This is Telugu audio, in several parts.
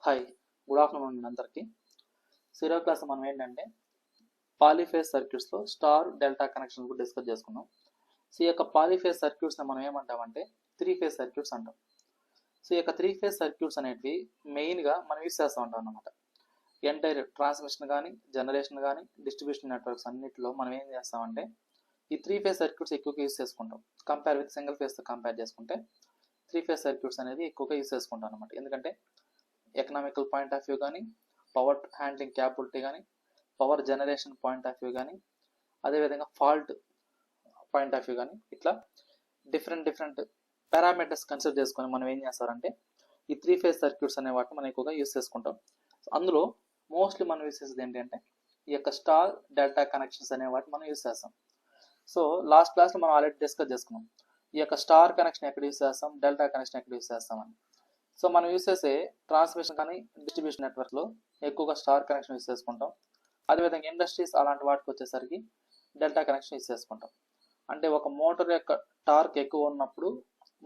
హాయ్, గుడ్ ఆఫ్టర్నూన్ అందరికీ. సీరో క్లాస్ మనం ఏంటంటే పాలీఫేజ్ సర్క్యూట్స్లో స్టార్ డెల్టా కనెక్షన్ కూడా డిస్కస్ చేసుకున్నాం. సో ఈ యొక్క పాలీఫేజ్ సర్క్యూట్స్ని మనం ఏమంటామంటే త్రీ ఫేజ్ సర్క్యూట్స్ అంటాం. సో ఈ యొక్క త్రీ ఫేజ్ సర్క్యూట్స్ అనేటివి మెయిన్గా మనం యూజ్ చేస్తూ ఉంటాం అన్నమాట. ఎంటైర్ ట్రాన్స్మిషన్ కానీ, జనరేషన్ కానీ, డిస్ట్రిబ్యూషన్ నెట్వర్క్స్ అన్నింటిలో మనం ఏం చేస్తామంటే ఈ త్రీ ఫేజ్ సర్క్యూట్స్ ఎక్కువగా యూజ్ చేసుకుంటాం. కంపేర్ విత్ సింగిల్ ఫేజ్తో కంపేర్ చేసుకుంటే త్రీ ఫేజ్ సర్క్యూట్స్ అనేది ఎక్కువగా యూజ్ చేసుకుంటాం అనమాట. ఎందుకంటే ఎకనామికల్ పాయింట్ ఆఫ్ వ్యూ కానీ, పవర్ హ్యాండ్లింగ్ క్యాపబిలిటీ కానీ, power generation point of view కానీ, అదేవిధంగా ఫాల్ట్ పాయింట్ ఆఫ్ వ్యూ కానీ, ఇట్లా డిఫరెంట్ పారామీటర్స్ కన్సిడర్ చేసుకొని మనం ఏం చేస్తారంటే ఈ త్రీ ఫేజ్ సర్క్యూట్స్ అనే వాటిని మనం ఎక్కువగా యూజ్ చేసుకుంటాం. అందులో మోస్ట్లీ మనం యూజ్ చేసేది ఏంటంటే ఈ యొక్క స్టార్ డెల్టా కనెక్షన్స్ అనే వాటిని మనం యూజ్ చేస్తాం. సో లాస్ట్ క్లాస్లో మనం ఆల్రెడీ డిస్కస్ చేసుకున్నాం ఈ యొక్క స్టార్ కనెక్షన్ ఎక్కడ యూజ్ చేస్తాం, డెల్టా కనెక్షన్ ఎక్కడ యూజ్ చేస్తామని. సో మనం యూజ్ చేసే ట్రాన్స్మిషన్ కానీ, డిస్ట్రిబ్యూషన్ నెట్వర్క్లో ఎక్కువగా స్టార్ కనెక్షన్ యూజ్ చేసుకుంటాం. అదేవిధంగా ఇండస్ట్రీస్ అలాంటి వాటికి వచ్చేసరికి డెల్టా కనెక్షన్ యూజ్ చేసుకుంటాం. అంటే ఒక మోటార్ యొక్క టార్క్ ఎక్కువ ఉన్నప్పుడు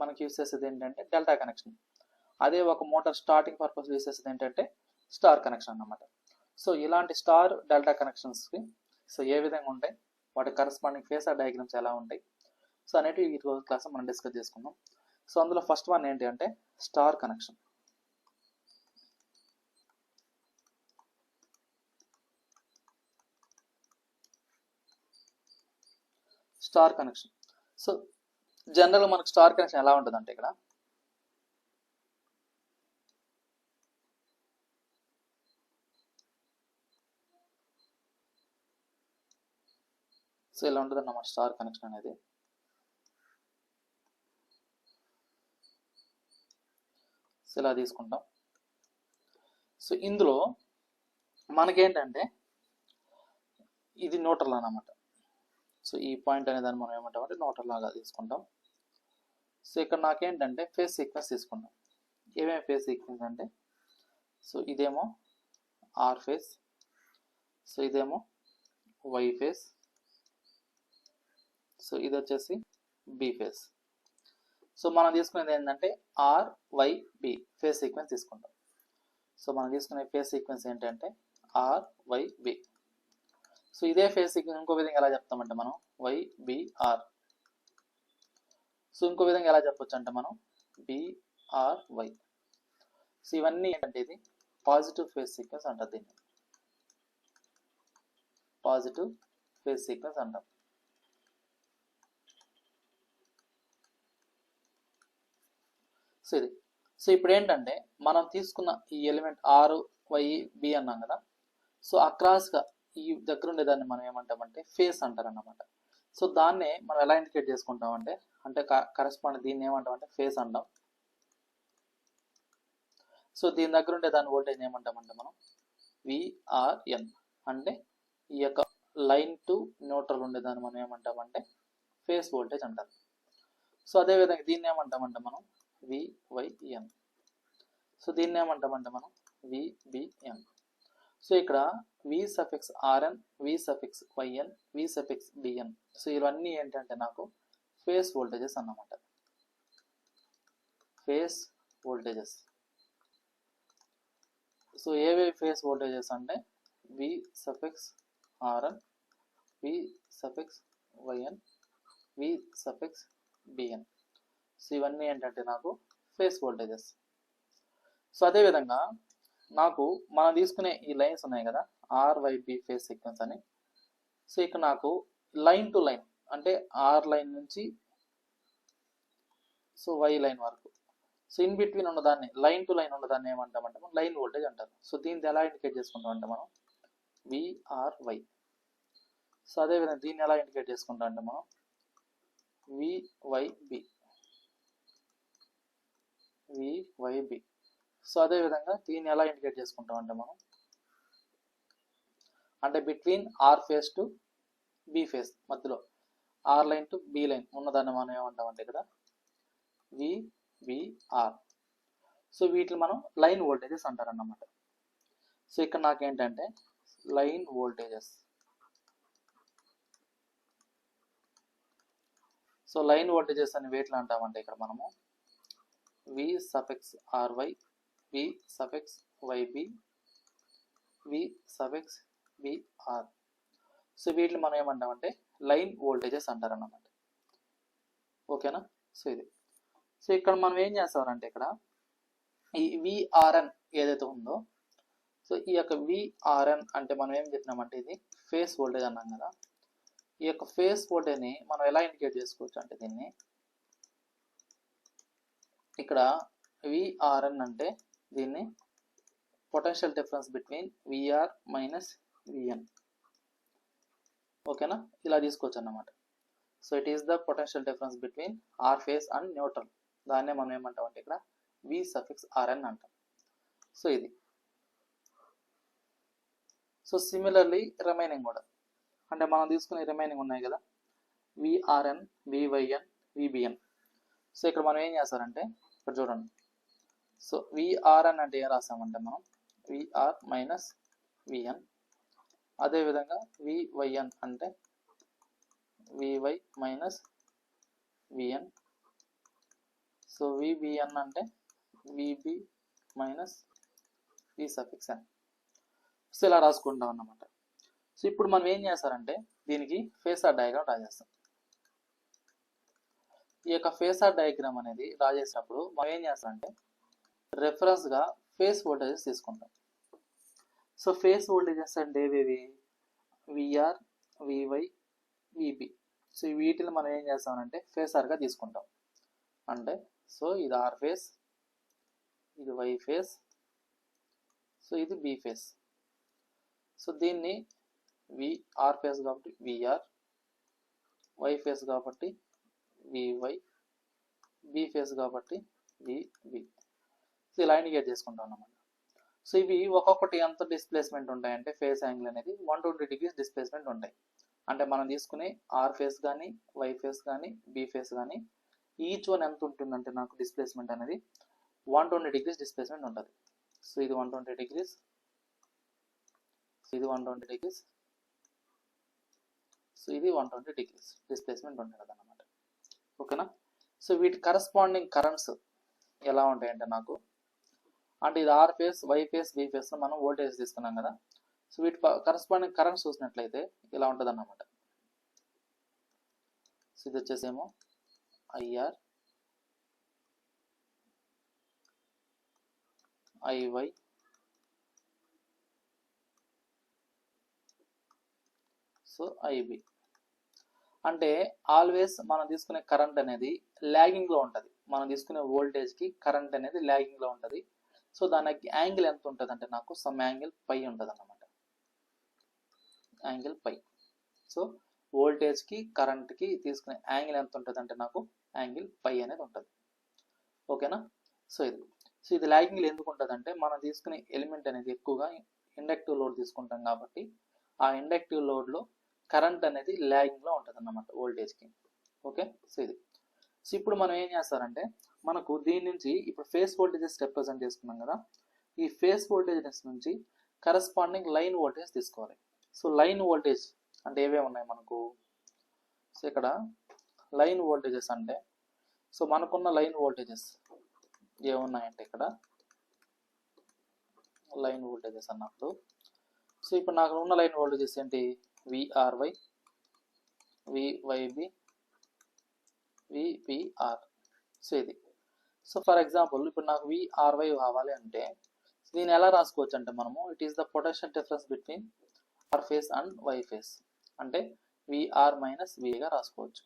మనకి యూజ్ చేసేది ఏంటంటే డెల్టా కనెక్షన్. అదే ఒక మోటార్ స్టార్టింగ్ పర్పస్ యూజ్ చేసేది ఏంటంటే స్టార్ కనెక్షన్ అన్నమాట. సో ఇలాంటి స్టార్ డెల్టా కనెక్షన్స్కి సో ఏ విధంగా ఉంటాయి, వాటి కరస్పాండింగ్ ఫేజర్ డయాగ్రామ్స్ ఎలా ఉంటాయి, సో అనేటివి ఈ రోజు క్లాస్ మనం డిస్కస్ చేసుకుందాం. సో అందులో ఫస్ట్ వన్ ఏంటి అంటే star connection. Star connection so జనరల్గా మనకు స్టార్ కనెక్షన్ ఎలా ఉంటుంది అంటే ఇక్కడ సో ఇలా ఉంటుంది అన్నమాట స్టార్ కనెక్షన్ అనేది. ఇలా తీసుకుంటాం. సో ఇందులో మనకేంటంటే ఇది న్యూట్రల్ అన్నమాట. సో ఈ పాయింట్ అనే దాన్ని మనం ఏమంటామంటే న్యూట్రల్ లాగా తీసుకుంటాం. సో ఇక్కడ నాకేంటంటే ఫేజ్ సీక్వెన్స్ తీసుకుంటాం. ఏమేమి ఫేజ్ సీక్వెన్స్ అంటే సో ఇదేమో ఆర్ ఫేజ్, సో ఇదేమో వై ఫేజ్, సో ఇది వచ్చేసి బి ఫేజ్. సో మనం తీసుకునేది ఏంటంటే R Y B phase sequence తీసుకుంటాం. సో మనం తీసుకునే ఫేజ్ సీక్వెన్స్ ఏంటంటే ఆర్ వై బి. సో ఇదే ఫేజ్ సీక్వెన్స్ ఇంకో విధంగా ఎలా చెప్తామంటే మనం వై బి ఆర్. సో ఇంకో విధంగా ఎలా చెప్పొచ్చు అంటే మనం బి ఆర్ వై. సో ఇవన్నీ ఏంటంటే ఇది పాజిటివ్ ఫేజ్ సీక్వెన్స్ అంటారు. దీన్ని పాజిటివ్ ఫేజ్ సీక్వెన్స్ అంటాం. సో ఇది సో ఇప్పుడు ఏంటంటే మనం తీసుకున్న ఈ ఎలిమెంట్ ఆర్ వై బి అన్నాం కదా. సో అక్రాస్గా ఈ దగ్గర ఉండేదాన్ని మనం ఏమంటామంటే ఫేస్ అంటారు అన్నమాట. సో దాన్నే మనం ఎలా ఇండికేట్ చేసుకుంటామంటే అంటే కరెస్పాండ్ దీన్ని ఏమంటామంటే ఫేస్ అంటాం. సో దీని దగ్గర ఉండే దాని వోల్టేజ్ ఏమంటామంటే మనం విఆర్ఎన్. అంటే ఈ యొక్క లైన్ టు న్యూట్రల్ ఉండేదాన్ని మనం ఏమంటామంటే ఫేస్ వోల్టేజ్ అంటారు. సో అదేవిధంగా దీన్ని ఏమంటామంటే మనం వివైఎన్. సో దీన్ని ఏమంటామంటే మనం విబిఎన్. సో ఇక్కడ V suffix RN, V suffix YN, V suffix BN. So ఇవన్నీ ఏంటంటే నాకు ఫేస్ వోల్టేజెస్ అన్నమాట. Phase voltages. సో ఏవేవి ఫేస్ వోల్టేజెస్ అంటే V suffix RN, V suffix YN, V suffix BN. So ఇవన్నీ ఏంటంటే నాకు ఫేస్ వోల్టేజెస్. సో అదేవిధంగా నాకు మనం తీసుకునే ఈ లైన్స్ ఉన్నాయి కదా ఆర్వైబి ఫేజ్ సీక్వెన్స్ అని. సో ఇక్కడ నాకు లైన్ టు లైన్ అంటే ఆర్ లైన్ నుంచి సో వై లైన్ వరకు సో ఇన్ బిట్వీన్ ఉన్నదాన్ని లైన్ టు లైన్ ఉన్నదాన్ని ఏమంటామంటే మనం లైన్ వోల్టేజ్ అంటారు. సో దీన్ని ఎలా ఇండికేట్ చేసుకుంటాం అంటే మనం విఆర్వై. సో అదేవిధంగా దీన్ని ఎలా ఇండికేట్ చేసుకుంటాం అంటే మనం వివైబి. వివైబి. సో అదేవిధంగా దీన్ని ఎలా ఇండికేట్ చేసుకుంటాం అంటే మనం అంటే between R phase to B phase మధ్యలో R line to B line ఉన్నదాన్ని మనం ఏమంటామంటే ఇక్కడ విబిఆర్. సో వీటిని మనం లైన్ వోల్టేజెస్ అంటారు అన్నమాట. సో ఇక్కడ నాకేంటంటే line voltages. So line voltages అని వేట్లు అంటామంటే ఇక్కడ మనము V suffix RY, V suffix YB V suffix VR. So వీటిని మనం ఏమంటామంటే లైన్ వోల్టేజెస్ అంటారన్నమాట. ఓకేనా. సో ఇది. సో ఇక్కడ మనం ఏం చేస్తామంటే ఇక్కడ ఈ విఆర్ఎన్ ఏదైతే ఉందో, సో ఈ యొక్క విఆర్ఎన్ అంటే మనం ఏం చెప్పినామంటే ఇది ఫేస్ వోల్టేజ్ అన్నాం కదా. ఈ యొక్క ఫేస్ వోల్టేజ్ని మనం ఎలా ఇండికేట్ చేసుకోవచ్చు అంటే దీన్ని ఇక్కడ విఆర్ఎన్ అంటే దీన్ని potential difference between VR minus VN. ఓకేనా, ఇలా తీసుకోవచ్చు అన్నమాట. So it is the potential difference between R phase and neutral. దాన్నే మనం ఏమంటాం అంటే ఇక్కడ వి సఫిక్స్ ఆర్ఎన్ అంటాం. సో ఇది. సో సిమిలర్లీ రిమైనింగ్ కూడా అంటే మనం తీసుకునే రిమైనింగ్ ఉన్నాయి కదా, విఆర్ఎన్ వివైఎన్ విబిఎన్. సో ఇక్కడ మనం ఏం చేస్తారంటే ఇక్కడ చూడండి. సో విఆర్ఎన్ అంటే ఏం రాసామంటే మనం విఆర్ మైనస్ విఎన్. అదేవిధంగా వివైఎన్ అంటే VY minus VN. So VBN అంటే VB minus V suffix N. So ఇలా రాసుకుంటాం అన్నమాట. సో ఇప్పుడు మనం ఏం చేస్తారంటే దీనికి ఫేసార్ డయాగ్రామ్ రాసేస్తాం. ఈ యొక్క ఫేసార్ డయాగ్రామ్ అనేది రాసేసినప్పుడు మనం ఏం చేస్తామంటే రెఫరెన్స్గా ఫేస్ వోల్టేజెస్ తీసుకుంటాం. సో ఫేస్ వోల్టేజెస్ అంటే ఏవేవి విఆర్ వివై విబి. సో వీటిని మనం ఏం చేస్తామంటే ఫేసార్గా తీసుకుంటాం. అంటే సో ఇది ఆర్ ఫేస్, ఇది వై ఫేస్, సో ఇది బి ఫేస్. సో దీన్ని ఆర్ ఫేస్ కాబట్టి విఆర్, వై ఫేస్ కాబట్టి వివై, బి ఫేస్ కాబట్టి విబి. సో ఇలా ఇండికేట్ చేసుకుంటాం అన్నమాట. సో ఇవి ఒక్కొక్కటి ఎంత డిస్ప్లేస్మెంట్ ఉంటాయంటే ఫేస్ యాంగిల్ అనేది 120 degrees డిస్ప్లేస్మెంట్ ఉంటాయి. అంటే మనం తీసుకునే ఆర్ ఫేస్ కానీ వై ఫేస్ కానీ బి ఫేస్ కానీ ఈచ్ వన్ ఎంత ఉంటుందంటే నాకు డిస్ప్లేస్మెంట్ అనేది 120 degrees డిస్ప్లేస్మెంట్ ఉంటుంది. సో ఇది 120 degrees, ఇది 120 degrees, సో ఇది 120 degrees డిస్ప్లేస్మెంట్ ఉంటుంది అన్నమాట. ఓకేనా. సో వీటి కరస్పాండింగ్ కరెంట్స్ ఎలా ఉంటాయంటే నాకు అంటే ఇది R phase Y phase B phase మనం వోల్టేజ్ తీసుకున్నాం కదా. సో వీటి కరస్పాండింగ్ కరెంట్స్ చూసినట్లయితే ఇలా ఉంటుంది అన్నమాట. సో ఇది వచ్చేసేమో ఐఆర్, ఐవై, సో ఐబి. అంటే ఆల్వేస్ మనం తీసుకునే కరెంట్ అనేది ల్యాగింగ్ లో ఉంటుంది. మనం తీసుకునే వోల్టేజ్ కి కరెంట్ అనేది ల్యాగింగ్ లో ఉంటుంది. సో దానికి యాంగిల్ ఎంత ఉంటుంది అంటే నాకు సమ్ యాంగిల్ పై ఉంటుంది అన్నమాట. Angle pi. సో వోల్టేజ్ కి కరెంట్ కి తీసుకునే యాంగిల్ ఎంత ఉంటుంది అంటే నాకు యాంగిల్ పై అనేది ఉంటుంది. ఓకేనా. సో ఇది ల్యాగింగ్ ఎందుకు ఉంటుంది అంటే మనం తీసుకునే ఎలిమెంట్ అనేది ఎక్కువగా ఇండక్టివ్ లోడ్ తీసుకుంటాం కాబట్టి ఆ ఇండక్టివ్ లోడ్ లో కరెంట్ అనేది ల్యాగింగ్ లో ఉంటుంది అన్నమాట వోల్టేజ్ కి. ఓకే. సో ఇప్పుడు మనం ఏం చేస్తారంటే మనకు దీని నుంచి ఇప్పుడు ఫేస్ వోల్టేజెస్ రిప్రజెంట్ చేసుకున్నాం కదా. ఈ ఫేస్ వోల్టేజెస్ నుంచి కరస్పాండింగ్ లైన్ వోల్టేజ్ తీసుకోవాలి. సో లైన్ వోల్టేజ్ అంటే ఏవే ఉన్నాయి మనకు. సో ఇక్కడ లైన్ వోల్టేజెస్ అంటే సో మనకున్న లైన్ వోల్టేజెస్ ఏమున్నాయంటే ఇక్కడ లైన్ వోల్టేజెస్ అన్నప్పుడు సో ఇప్పుడు నాకు ఉన్న లైన్ వోల్టేజెస్ ఏంటి విఆర్వై, వివైబి, విపిఆర్. సో ఇది. సో ఫర్ ఎగ్జాంపుల్ ఇప్పుడు నాకు విఆర్వై కావాలి అంటే దీన్ని ఎలా రాసుకోవచ్చు అంటే మనము it is the potential difference between R phase and Y phase. అంటే విఆర్ మైనస్ విగా రాసుకోవచ్చు.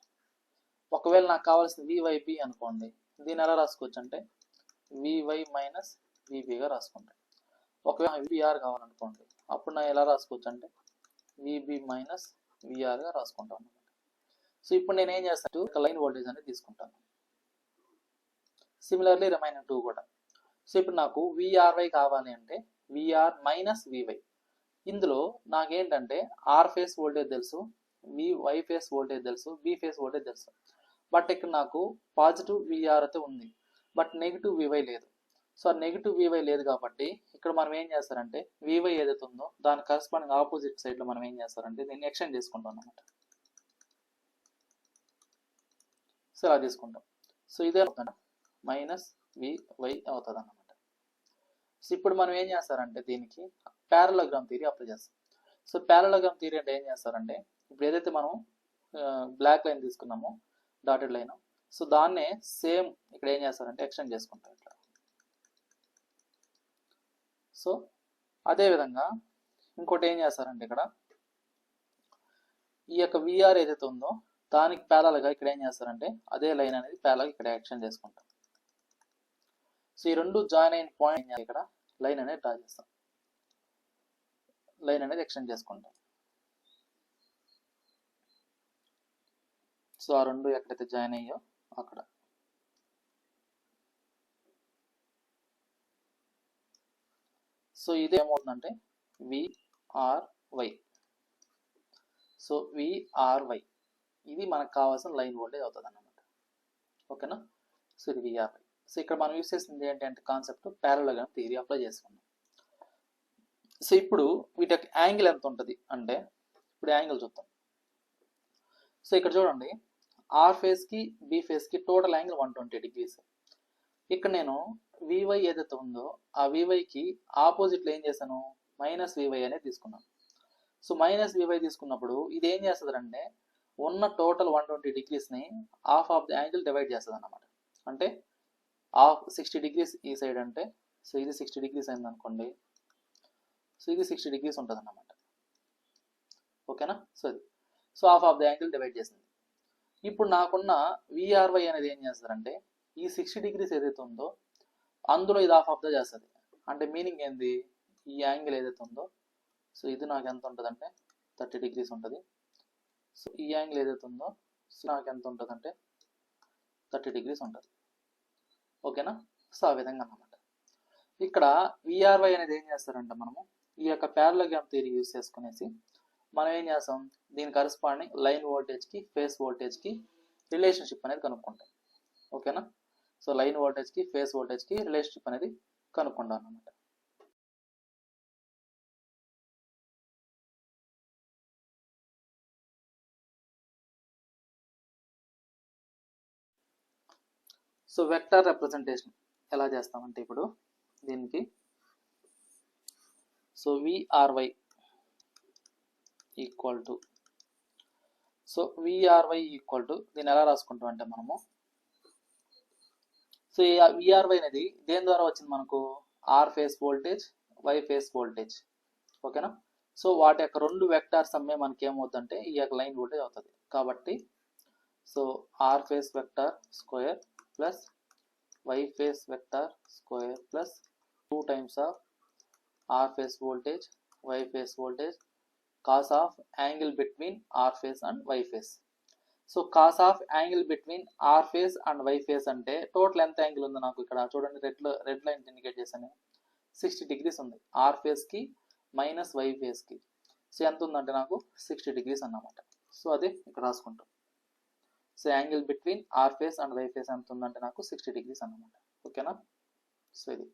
ఒకవేళ నాకు కావాల్సిన వివైబి అనుకోండి, దీన్ని ఎలా రాసుకోవచ్చు అంటే వివై మైనస్ విబిగా రాసుకుంటాను. ఒకవేళ విఆర్ కావాలనుకోండి అప్పుడు నేను ఎలా రాసుకోవచ్చు అంటే విబి మైనస్ విఆర్గా రాసుకుంటాను. సో ఇప్పుడు నేను ఏం చేస్తాను ఒక లైన్ వోల్టేజ్ అనేది తీసుకుంటాను. సిమిలర్లీ రిమైనింగ్ టూ కూడా. సో ఇప్పుడు నాకు విఆర్వై కావాలి అంటే విఆర్ మైనస్ వివై. ఇందులో నాకేంటంటే ఆర్ ఫేస్ వోల్టేజ్ తెలుసు, వై ఫేస్ వోల్టేజ్ తెలుసు, బి ఫేస్ వోల్టేజ్ తెలుసు. బట్ ఇక్కడ నాకు పాజిటివ్ విఆర్ అయితే ఉంది, బట్ నెగిటివ్ వివై లేదు. సో ఆ నెగిటివ్ వివై లేదు కాబట్టి ఇక్కడ మనం ఏం చేస్తారంటే వివై ఏదైతే ఉందో దాని కరస్పాండింగ్ ఆపోజిట్ సైడ్ లో మనం ఏం చేస్తారంటే దీన్ని ఎక్స్టెండ్ చేసుకుంటాం అన్నమాట. సో అలా తీసుకుంటాం. సో ఇదే అవుతుంది మైనస్ వివై అవుతుంది అన్నమాట. ఇప్పుడు మనం ఏం చేస్తారంటే దీనికి ప్యారలోగ్రామ్ థియరీ అప్లై చేస్తాం. సో ప్యారలోగ్రామ్ థియరీ అంటే ఏం చేస్తారంటే ఇప్పుడు ఏదైతే మనం బ్లాక్ లైన్ తీసుకున్నామో డాటెడ్ లైన్, సో దాన్నే సేమ్ ఇక్కడ ఏం చేస్తారంటే ఎక్స్టెండ్ చేసుకుంటాం ఇట్లా. సో అదేవిధంగా ఇంకోటి ఏం చేస్తారంటే ఇక్కడ ఈ యొక్క విఆర్ ఏదైతే ఉందో దానికి ప్యారల్గా ఇక్కడ ఏం చేస్తారంటే అదే లైన్ అనేది ప్యారల్గా ఇక్కడ ఎక్స్టెండ్ చేసుకుంటాం. సో ఈ రెండు జాయిన్ అయిన పాయింట్ ఇక్కడ లైన్ అనేది డ్రా చేస్తాం, లైన్ అనేది ఎక్స్టెండ్ చేసుకుంటాం. సో ఆ రెండు ఎక్కడైతే జాయిన్ అయ్యో అక్కడ. సో ఇది ఏమవుతుందంటే విఆర్వై. సో విఆర్వై ఇది మనకు కావాల్సిన లైన్ వోల్టేజ్ అవుతుంది అన్నమాట. ఓకేనా? సో ఇది విఆర్వై. సో ఇక్కడ మనం యూస్ చేసింది ఏంటంటే కాన్సెప్ట్ ప్యారలోగ్రామ్ థియరీ అప్లై చేసుకున్నాం. సో ఇప్పుడు వీటి యొక్క యాంగిల్ ఎంత ఉంటుంది అంటే ఇప్పుడు యాంగిల్ చూద్దాం. సో ఇక్కడ చూడండి ఆర్ ఫేస్కి బి ఫేస్కి టోటల్ యాంగిల్ 120 degrees. ఇక్కడ నేను వివై ఏదైతే ఉందో ఆ వివైకి ఆపోజిట్లో ఏం చేశాను, మైనస్ వివై అనేది తీసుకున్నాను. సో మైనస్ వివై తీసుకున్నప్పుడు ఇది ఏం చేస్తుంది అంటే ఉన్న టోటల్ 120 degreesని half of the angle divide చేస్తుంది అన్నమాట. అంటే హాఫ్ 60 degrees ఈ సైడ్ అంటే, సో ఇది 60 degrees అయింది అనుకోండి, సో ఇది 60 degrees ఉంటుంది అన్నమాట. ఓకేనా? సో ఇది so half of the angle divide చేసింది. ఇప్పుడు నాకున్న విఆర్వై అనేది ఏం చేస్తారంటే ఈ 60 degrees ఏదైతే ఉందో అందులో ఇది హాఫ్ ఆఫ్ ద చేస్తుంది. అంటే మీనింగ్ ఏంది, ఈ యాంగిల్ ఏదైతే ఉందో సో ఇది నాకు ఎంత ఉంటుంది అంటే 30 degrees ఉంటుంది. సో ఈ యాంగిల్ ఏదైతే ఉందో సో నాకు ఎంత ఉంటుంది అంటే 30 degrees ఉంటుంది. ఓకేనా? సో ఆ విధంగా అన్నమాట. ఇక్కడ విఆర్వై అనేది ఏం చేస్తారంటే మనము ఈ యొక్క ప్యారలోగ్రామ్ థియరీ యూస్ చేసుకునేసి మనం ఏం చేస్తాం, దీని కరస్పాండింగ్ లైన్ వోల్టేజ్కి ఫేస్ వోల్టేజ్కి రిలేషన్షిప్ అనేది కనుక్కుంటాం. ఓకేనా? సో లైన్ వోల్టేజ్కి ఫేస్ వోల్టేజ్కి రిలేషన్షిప్ అనేది కనుక్కుంటాం అన్నమాట. సో వెక్టర్ రిప్రజెంటేషన్ ఎలా చేస్తామంటే ఇప్పుడు దీనికి so VRY equal to so VRY equal to దీన్ని ఎలా రాసుకుంటాం అంటే మనము సో ఈ విఆర్వై అనేది దేని ద్వారా వచ్చింది మనకు, R phase voltage Y phase voltage. ఓకేనా? సో వాటి యొక్క రెండు వెక్టార్స్ అమ్మే మనకి ఏమవుతుందంటే ఈ యొక్క లైన్ వోల్టేజ్ అవుతుంది. కాబట్టి so R phase vector square plus Y phase vector square plus 2 times of R phase voltage Y phase voltage cos of angle between R phase and Y phase. So cos of angle between R phase and Y phase అంటే టోటల్ ఎంత యాంగిల్ ఉందో నాకు ఇక్కడ చూడండి, రెడ్ లైన్ ఇండికేట్ చేశాను, 60 degrees ఉంది ఆర్ ఫేస్కి మైనస్ వై ఫేస్కి. సో ఎంత ఉందంటే నాకు 60 degrees అన్నమాట. సో అది ఇక్కడ రాసుకుంటాం. So angle between R phase and Y phase ఎంత ఉందంటే నాకు 60 degrees అన్నమాట. ఓకేనా? సో ఇది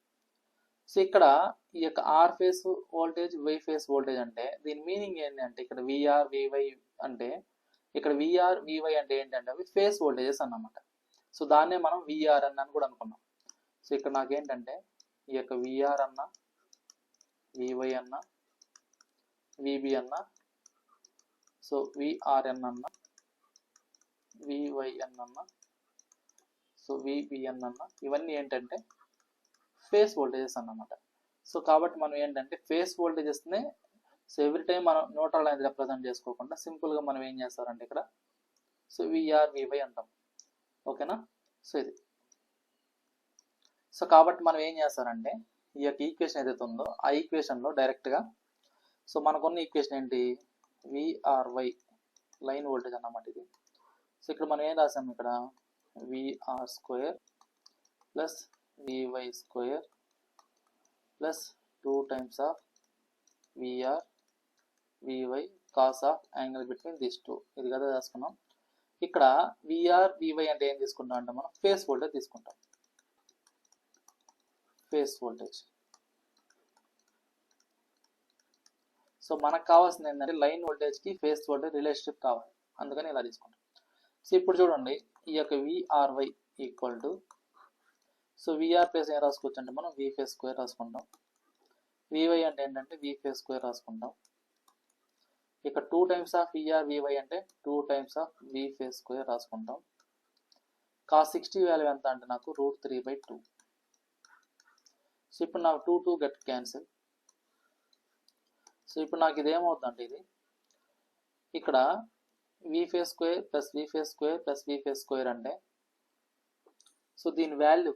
సో ఇక్కడ ఈ యొక్క R phase voltage Y phase voltage అంటే దీని మీనింగ్ ఏంటి అంటే ఇక్కడ విఆర్ వివై అంటే ఇక్కడ విఆర్ వివై అంటే ఏంటంటే అవి ఫేస్ వోల్టేజెస్ అన్నమాట. సో దాన్నే మనం విఆర్ అని కూడా అనుకున్నాం. సో ఇక్కడ నాకేంటంటే ఈ యొక్క విఆర్ అన్న వివై అన్న విబి అన్న సో విఆర్ఎన్ అన్న వివైఎన్ అన్న సో విబిఎన్ అన్న ఇవన్నీ ఏంటంటే ఫేస్ వోల్టేజెస్ అన్నమాట. సో కాబట్టి మనం ఏంటంటే ఫేస్ వోల్టేజెస్ని సో ఎవ్రీ టైం మనం న్యూట్రల్ అనేది రిప్రజెంట్ చేసుకోకుండా సింపుల్గా మనం ఏం చేస్తారంటే ఇక్కడ సో విఆర్ వివై అంటాం. ఓకేనా? సో ఇది సో కాబట్టి మనం ఏం చేస్తారంటే ఈ యొక్క ఈక్వేషన్ ఏదైతే ఉందో ఆ ఈక్వేషన్లో డైరెక్ట్గా సో మనకున్న ఈక్వేషన్ ఏంటి, విఆర్వై లైన్ వోల్టేజ్ అన్నమాట ఇది. సో ఇక్కడ మనం ఏం రాసాము, ఇక్కడ VR square plus VY square plus 2 times of VR VY cos of angle between this two. ఇది కదా రాసుకున్నాం. ఇక్కడ విఆర్ వివై అంటే ఏం తీసుకుంటాం అంటే మనం ఫేస్ వోల్టేజ్ తీసుకుంటాం. Phase voltage. సో మనకు కావాల్సింది ఏంటంటే లైన్ వోల్టేజ్కి ఫేస్ వోల్టేజ్ రిలేషన్షిప్ కావాలి, అందుకని ఇలా తీసుకుంటాం. సో ఇప్పుడు చూడండి ఈ యొక్క VRY equal to so VR plus ఏం రాసుకోవచ్చు అంటే మనం వి ఫేస్ స్క్వేర్ రాసుకుంటాం వివై అంటే ఏంటంటే వి ఫేజ్ స్క్వేర్ రాసుకుంటాం. ఇక్కడ 2 టైమ్స్ ఆఫ్ విఆర్ వివై అంటే 2 times of V phase square రాసుకుంటాం. cos 60 వాల్యూ ఎంత అంటే నాకు √3/2. సో ఇప్పుడు నాకు 2 గెట్ క్యాన్సిల్. సో ఇప్పుడు నాకు ఇది ఏమవుతుందంటే ఇది ఇక్కడ V phase square plus V phase square plus V phase square అంటే సో దీని వాల్యూ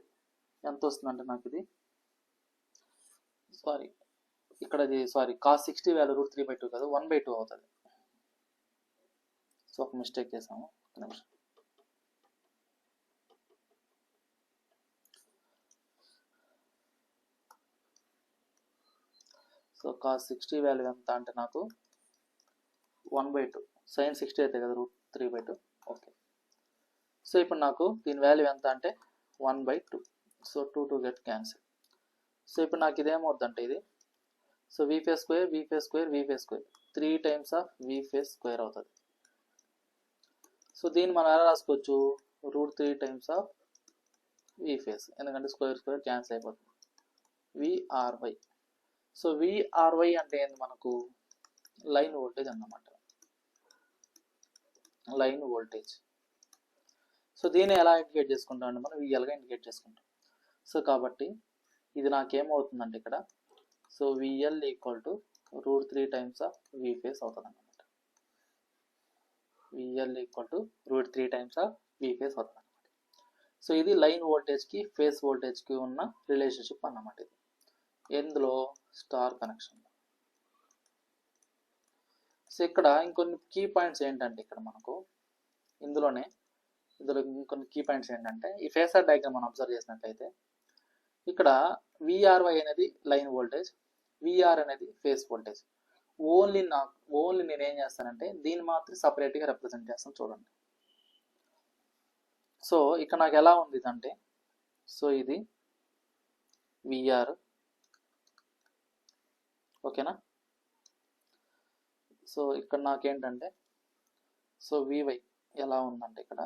ఎంత వస్తుందంటే నాకు ఇది cos 60 వాల్యూ √3/2 కాదు 1/2 అవుతుంది. సో ఒక మిస్టేక్ చేసాము. సో cos 60 వాల్యూ ఎంత అంటే నాకు 1/2, sin 60 అయితే కదా √3/2. ఓకే. సో ఇప్పుడు నాకు దీని వాల్యూ ఎంత అంటే 1/2. So 2 get cancel. సో ఇప్పుడు నాకు ఇదేమవుతుందంటే ఇది so V phase square V phase square V phase square 3 times of V phase square అవుతుంది. సో దీన్ని మనం ఎలా రాసుకోవచ్చు √3 టైమ్స్ ఆఫ్ వి ఫేజ్, ఎందుకంటే స్క్వేర్ స్క్వేర్ క్యాన్సిల్ అయిపోతుంది. విఆర్వై. సో విఆర్వై అంటే ఏంది మనకు లైన్ వోల్టేజ్ అన్నమాట, లైన్ వోల్టేజ్. సో దీన్ని ఎలా ఇండికేట్ చేసుకుంటాం అంటే మనం విఎల్గా ఇండికేట్ చేసుకుంటాం. సో కాబట్టి ఇది నాకేమవుతుందంటే ఇక్కడ so VL equal to √3 times of V phase అవుతుంది అన్నమాట. VL equal to √3 times of V phase అవుతుంది అన్నమాట. సో ఇది లైన్ వోల్టేజ్కి ఫేజ్ వోల్టేజ్కి ఉన్న రిలేషన్షిప్ అన్నమాట. ఇది ఎందులో స్టార్ కనెక్షన్. సో ఇక్కడ ఇంకొన్ని కీ పాయింట్స్ ఏంటంటే ఇక్కడ మనకు ఇందులో ఇంకొన్ని కీ పాయింట్స్ ఏంటంటే ఈ ఫేజర్ డయాగ్రామ్ మనం అబ్జర్వ్ చేసినట్లయితే ఇక్కడ విఆర్వై అనేది లైన్ వోల్టేజ్, విఆర్ అనేది ఫేజ్ వోల్టేజ్. ఓన్లీ నేను ఏం చేస్తానంటే దీన్ని మాత్రం సపరేట్గా రిప్రజెంట్ చేస్తాను చూడండి. సో ఇక్కడ నాకు ఎలా ఉంది అంటే సో ఇది విఆర్, ఓకేనా. సో ఇక్కడ నాకేంటంటే సో వివై ఎలా ఉందంటే ఇక్కడ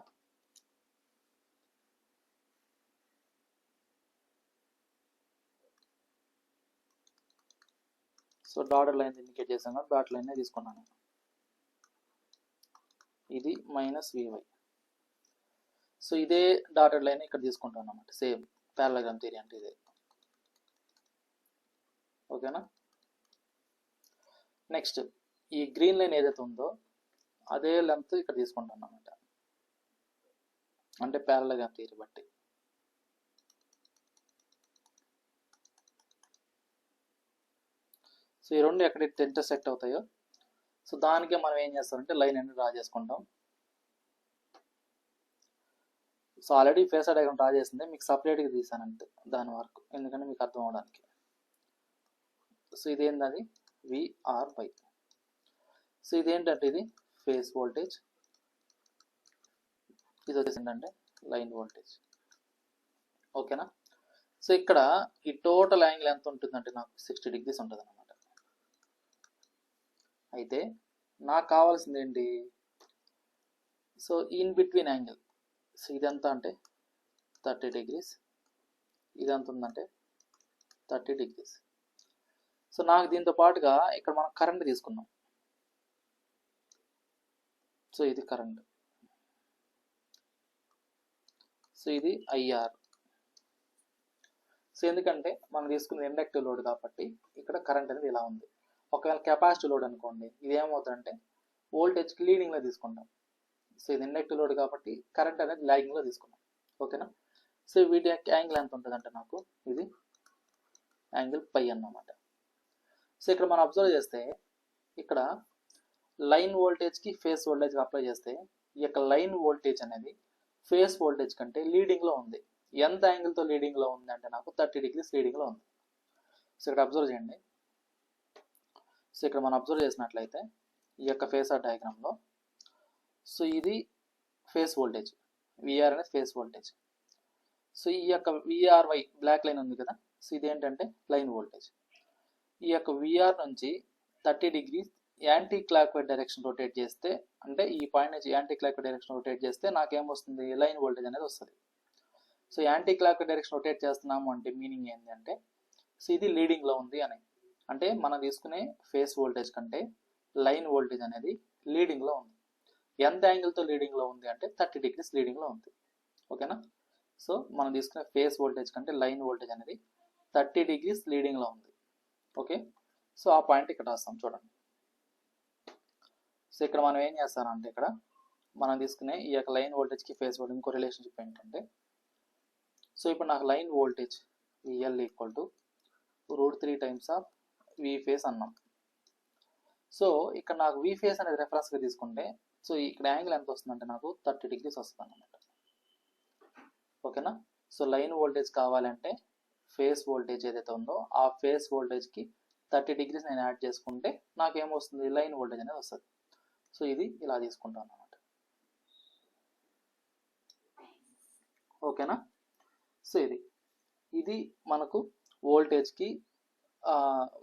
సో డాటెడ్ లైన్ ఇండికేట్ చేశాను, డాట్ లైన్ తీసుకున్నాను. ఇది మైనస్ వివై. సో ఇదే డాటెడ్ లైన్ ఇక్కడ తీసుకుంటాను అన్నమాట. సేమ్ పారలెలోగ్రామ్ థియరీ అంటే ఇదే, ఓకేనా. నెక్స్ట్ ఈ గ్రీన్ లైన్ ఏదైతే ఉందో అదే లెంత్ ఇక్కడ తీసుకుంటాను అన్నమాట, అంటే పారలెలోగ్రామ్ థియరీ బట్టి. సో ఈ రెండు ఎక్కడైతే ఇంటర్సెక్ట్ అవుతాయో సో దానికే మనం ఏం చేస్తామంటే లైన్ అనేది డ్రా చేసుకుంటాం. So already phasor diagram draw చేసింది, మీకు సపరేట్గా తీసానంటే దాని వరకు, ఎందుకంటే మీకు అర్థం అవడానికి. సో ఇదేంటది విఆర్వై. సో ఇదేంటంటే ఇది ఫేజ్ వోల్టేజ్, ఇది వచ్చేసి ఏంటంటే లైన్ వోల్టేజ్, ఓకేనా. సో ఇక్కడ ఈ టోటల్ యాంగిల్ ఎంత ఉంటుందంటే నాకు 60 degrees ఉంటుంది అనమాట. అయితే నాకు కావాల్సింది ఏంటి so in between angle. So ఇదంతా అంటే 30 degrees, ఇదంతా ఉందంటే 30 degrees. సో నాకు దీంతో పాటుగా ఇక్కడ మనం కరెంట్ తీసుకున్నాం. సో ఇది కరెంట్, సో ఇది ఐఆర్. సో ఎందుకంటే మనం తీసుకున్న ఇండక్టివ్ లోడ్ కాబట్టి ఇక్కడ కరెంట్ అనేది ఇలా ఉంది. ఒకవేళ కెపాసిటీ లోడ్ అనుకోండి, ఇది ఏమవుతుందంటే వోల్టేజ్కి లీడింగ్లో తీసుకుంటాం. సో ఇది ఇండక్టివ్ లోడ్ కాబట్టి కరెంట్ అనేది లాగింగ్లో తీసుకున్నాం, ఓకేనా. సో వీటి యాంగిల్ ఎంత ఉంటుంది అంటే నాకు ఇది యాంగిల్ పై అన్నమాట. సో ఇక్కడ మనం అబ్జర్వ్ చేస్తే ఇక్కడ లైన్ వోల్టేజ్కి ఫేస్ వోల్టేజ్కి అప్లై చేస్తే ఈ యొక్క లైన్ వోల్టేజ్ అనేది ఫేస్ వోల్టేజ్ కంటే లీడింగ్లో ఉంది. ఎంత యాంగిల్తో లీడింగ్లో ఉంది అంటే నాకు 30 degrees లీడింగ్లో ఉంది. సో ఇక్కడ అబ్జర్వ్ చేయండి. సో ఇక్కడ మనం అబ్జర్వ్ చేసినట్లయితే ఈ యొక్క ఫేజర్ డయాగ్రామ్లో సో ఇది ఫేస్ వోల్టేజ్, విఆర్ అనేది ఫేస్ వోల్టేజ్. సో ఈ యొక్క విఆర్వై బ్లాక్ లైన్ ఉంది కదా, సో ఇదేంటంటే లైన్ వోల్టేజ్. ఈ యొక్క విఆర్ నుంచి 30 degrees anti clock wise direction rotate చేస్తే, అంటే ఈ పాయింట్ నుంచి anti clock wise direction rotate చేస్తే నాకేమొస్తుంది లైన్ వోల్టేజ్ అనేది వస్తుంది. So anti clock wise direction rotate చేస్తున్నాము అంటే మీనింగ్ ఏంటి అంటే సో ఇది లీడింగ్లో ఉంది అని. అంటే మనం తీసుకునే ఫేస్ వోల్టేజ్ కంటే లైన్ వోల్టేజ్ అనేది లీడింగ్లో ఉంది. ఎంత యాంగిల్తో లీడింగ్లో ఉంది అంటే 30 degrees లీడింగ్లో ఉంది. ఓకేనా? సో మనం తీసుకునే ఫేస్ వోల్టేజ్ కంటే లైన్ వోల్టేజ్ అనేది 30 degrees లీడింగ్లో ఉంది. ఓకే, సో ఆ పాయింట్ ఇక్కడ రాస్తాం చూడండి. సో ఇక్కడ మనం ఏం చేస్తామంటే ఇక్కడ మనం తీసుకునే ఈ యొక్క లైన్ వోల్టేజ్కి ఫేస్ వోల్టేజ్ ఇంకో రిలేషన్షిప్ ఏంటంటే, సో ఇప్పుడు నాకు line voltage VL equal to √3 times of V face అన్నాం. సో ఇక్కడ నాకు V ఫేస్ అనేది రెఫరెన్స్గా తీసుకుంటే, సో ఇక్కడ యాంగిల్ ఎంత వస్తుందంటే నాకు 30 degrees వస్తుంది అన్నమాట. ఓకేనా? సో లైన్ వోల్టేజ్ కావాలంటే ఫేస్ వోల్టేజ్ ఏదైతే ఉందో ఆ ఫేస్ వోల్టేజ్కి 30 degrees నేను యాడ్ చేసుకుంటే నాకు ఏమొస్తుంది, లైన్ వోల్టేజ్ అనేది వస్తుంది. సో ఇది ఇలా తీసుకుంటాను అన్నమాట. ఓకేనా? సో ఇది మనకు వోల్టేజ్కి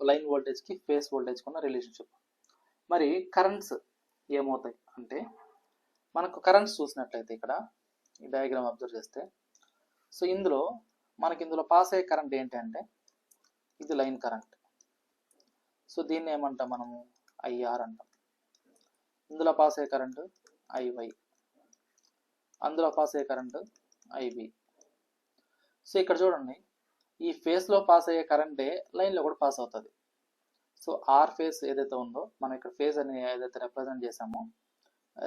లైన్ వోల్టేజ్కి ఫేస్ వోల్టేజ్కి ఉన్న రిలేషన్షిప్. మరి కరెంట్స్ ఏమవుతాయి అంటే, మనకు కరెంట్స్ చూసినట్లయితే ఇక్కడ ఈ డయాగ్రామ్ అబ్జర్వ్ చేస్తే, సో ఇందులో పాస్ అయ్యే కరెంట్ ఏంటి అంటే ఇది లైన్ కరెంట్. సో దీన్ని ఏమంటాం మనము, IR అంటాం. ఇందులో పాస్ అయ్యే కరెంటు IY, అందులో పాస్ అయ్యే కరెంటు IB. సో ఇక్కడ చూడండి, ఈ ఫేస్లో పాస్ అయ్యే కరెంటే లైన్లో కూడా పాస్ అవుతుంది. సో R ఫేస్ ఏదైతే ఉందో, మనం ఇక్కడ ఫేస్ అని ఏదైతే రిప్రజెంట్ చేసామో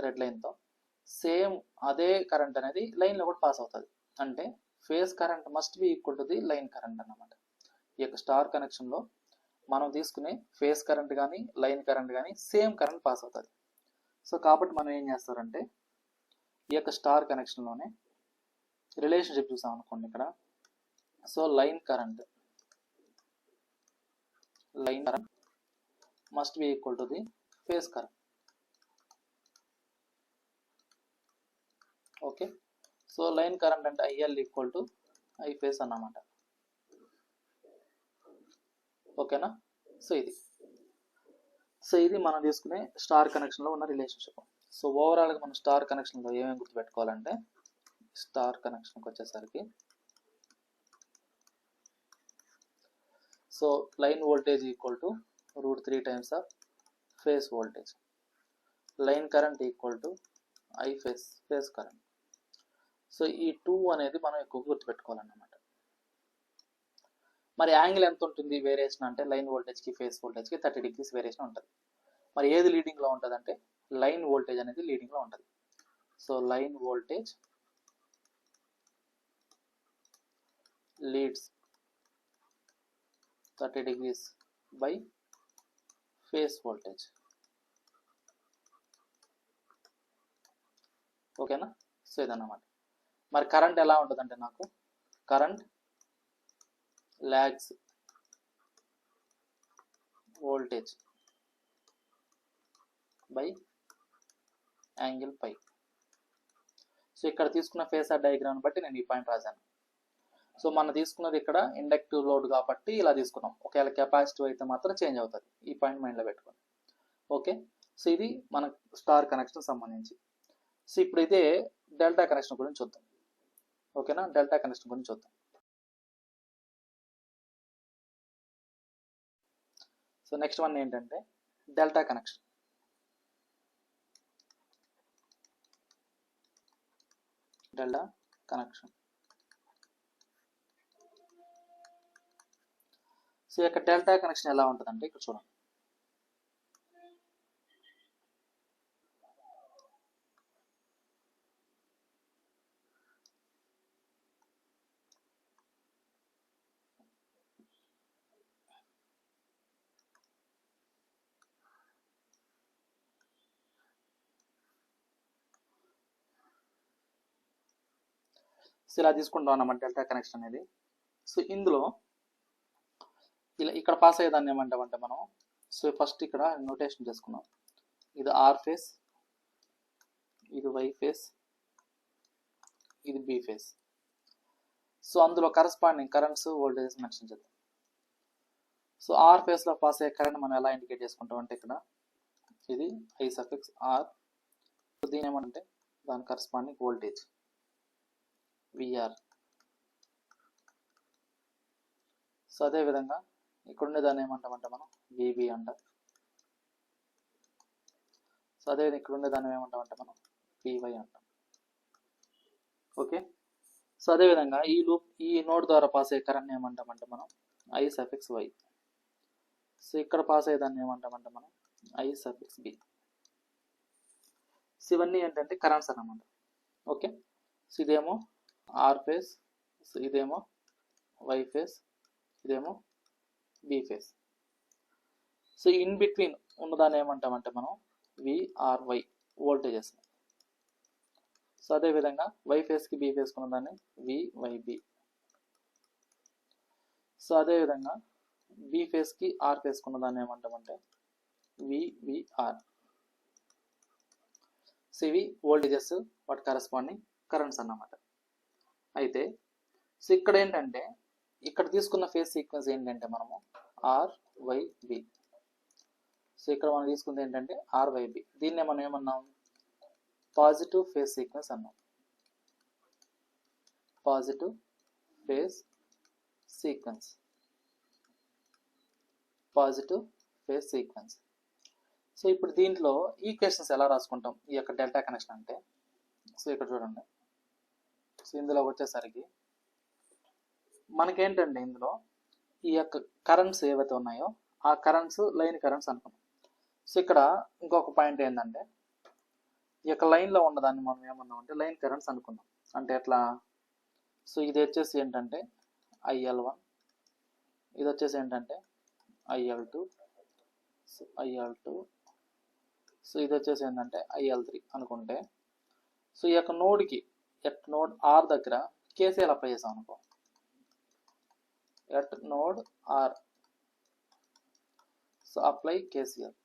రెడ్ లైన్తో, సేమ్ అదే కరెంట్ అనేది లైన్లో కూడా పాస్ అవుతుంది. అంటే phase current must be equal to the line current అన్నమాట. ఈ యొక్క స్టార్ కనెక్షన్లో మనం తీసుకునే ఫేస్ కరెంట్ కానీ లైన్ కరెంట్ కానీ సేమ్ కరెంట్ పాస్ అవుతుంది. సో కాబట్టి మనం ఏం చేస్తారంటే, ఈ యొక్క స్టార్ కనెక్షన్లోనే రిలేషన్షిప్ చూసాం అనుకోండి ఇక్కడ. So line current must be equal to the phase current. Okay, so line current అంటే IL equal to I face అన్నమాట. ఓకేనా? సో ఇది మనం తీసుకునే స్టార్ కనెక్షన్లో ఉన్న రిలేషన్షిప్. సో ఓవరాల్గా మనం స్టార్ కనెక్షన్లో ఏమేమి గుర్తుపెట్టుకోవాలంటే, స్టార్ కనెక్షన్కి వచ్చేసరికి so line voltage equal to √3 times of face voltage, line current equal to I face current. So ఈ 2 అనేది మనం ఎక్కువ గుర్తుపెట్టుకోవాలన్నమాట. మరి యాంగిల్ ఎంత ఉంటుంది వేరియేషన్ అంటే, లైన్ వోల్టేజ్కి ఫేస్ వోల్టేజ్కి 30 degrees వేరియేషన్ ఉంటుంది. మరి ఏది లీడింగ్లో ఉంటుంది అంటే లైన్ వోల్టేజ్ అనేది లీడింగ్లో ఉంటుంది. So line voltage leads 30 degrees by phase voltage. ఓకేనా? సో ఇదన్నమాట. మరి కరెంట్ ఎలా ఉంటుందంటే, నాకు current lags voltage by angle pi. So ఇక్కడ తీసుకున్న ఫేజర్ డయాగ్రామ్ బట్టి నేను ఈ పాయింట్ రాశాను. సో మనం తీసుకున్నది ఇక్కడ ఇండక్టివ్ లోడ్ కాబట్టి ఇలా తీసుకున్నాం. ఒకవేళ కెపాసిటివ్ అయితే మాత్రం చేంజ్ అవుతుంది. ఈ పాయింట్ మైండ్లో పెట్టుకోండి. ఓకే, సో ఇది మన స్టార్ కనెక్షన్ సంబంధించి. సో ఇప్పుడు ఇదే డెల్టా కనెక్షన్ గురించి చూద్దాం. ఓకేనా? డెల్టా కనెక్షన్ గురించి చూద్దాం. సో నెక్స్ట్ వన్ ఏంటంటే delta connection. Delta connection. So ఈ యొక్క డెల్టా కనెక్షన్ ఎలా ఉంటుందంటే ఇక్కడ చూడండి. సో ఇలా తీసుకుంటాం అన్నమాట డెల్టా కనెక్షన్ అనేది. సో ఇందులో ఇలా ఇక్కడ పాస్ అయ్యేదాన్ని ఏమంటామంటే మనం, సో ఫస్ట్ ఇక్కడ నోటేషన్ చేసుకున్నాం. ఇది R ఫేస్, ఇది Y ఫేస్, ఇది B ఫేస్. సో అందులో కరస్పాండింగ్ కరెంట్స్ వోల్టేజెస్ మెన్షన్ చేద్దాం. సో R ఫేస్లో పాస్ అయ్యే కరెంట్ మనం ఎలా ఇండికేట్ చేసుకుంటాం అంటే, ఇక్కడ ఇది I(R), దీని ఏమంటే దాని కరస్పాండింగ్ వోల్టేజ్ VR. సో అదేవిధంగా ఇక్కడ ఉండేదాన్ని ఏమంటామంటే మనం విబి అంటాం. సో అదేవిధంగా ఇక్కడ ఉండేదాన్ని ఏమంటామంటే మనం వివై అంటాం. ఓకే. సో అదేవిధంగా ఈ నోడ్ ద్వారా పాస్ అయ్యే కరెంట్ ఏమంటామంటే మనం ఐ సఫిక్స్ వై. సో ఇక్కడ పాస్ అయ్యేదాన్ని ఏమంటామంటే మనం ఐ సఫిక్స్ బి. సో ఇవన్నీ ఏంటంటే కరెంట్స్ అన్నమాట. ఓకే. సో ఇదేమో ఆర్ ఫేస్, సో ఇదేమో వై ఫేస్, ఇదేమో B phase. So in between ఉన్నదాన్ని ఏమంటామంటే మనం విఆర్వై వోల్టేజెస్. సో అదేవిధంగా వై ఫేస్కి బి ఫేస్కి ఉన్నదాన్ని వివైబి. సో అదేవిధంగా బి ఫేస్కి ఆర్ ఫేస్కి ఉన్నదాన్ని ఏమంటామంటే వివిఆర్. సో ఇవి వోల్టేజెస్, వాటి కరెస్పాండింగ్ కరెంట్స్ అన్నమాట. అయితే సో ఇక్కడ ఏంటంటే ఇక్కడ తీసుకున్న ఫేజ్ సీక్వెన్స్ ఏంటంటే మనము ఆర్వైబి. సో ఇక్కడ మనం తీసుకుంది ఏంటంటే ఆర్వైబి. దీన్నే మనం ఏమన్నాం, పాజిటివ్ ఫేజ్ సీక్వెన్స్ అన్నాం. Positive phase sequence, positive phase sequence. So ఇప్పుడు దీంట్లో ఈక్వేషన్స్ ఎలా రాసుకుంటాం ఈ యొక్క డెల్టా కనెక్షన్ అంటే, సో ఇక్కడ చూడండి. సో ఇందులో వచ్చేసరికి మనకేంటంటే ఇందులో ఈ యొక్క కరెంట్స్ ఏవైతే ఉన్నాయో ఆ కరెంట్స్ లైన్ కరెంట్స్ అనుకున్నాం. సో ఇక్కడ ఇంకొక పాయింట్ ఏంటంటే ఈ యొక్క లైన్లో ఉన్నదాన్ని మనం ఏమన్నాం అంటే లైన్ కరెంట్స్ అనుకున్నాం. అంటే ఎట్లా, సో ఇది వచ్చేసి ఏంటంటే IL1, ఇది వచ్చేసి ఏంటంటే IL2, సో IL2, సో ఇది వచ్చేసి ఏంటంటే IL3 అనుకుంటే, సో ఈ యొక్క నోడ్కి ఎట్ నోడ్ ఆర్ దగ్గర కేసీఎల్ అప్లై చేసాం అనుకో. At node R, so apply KCL.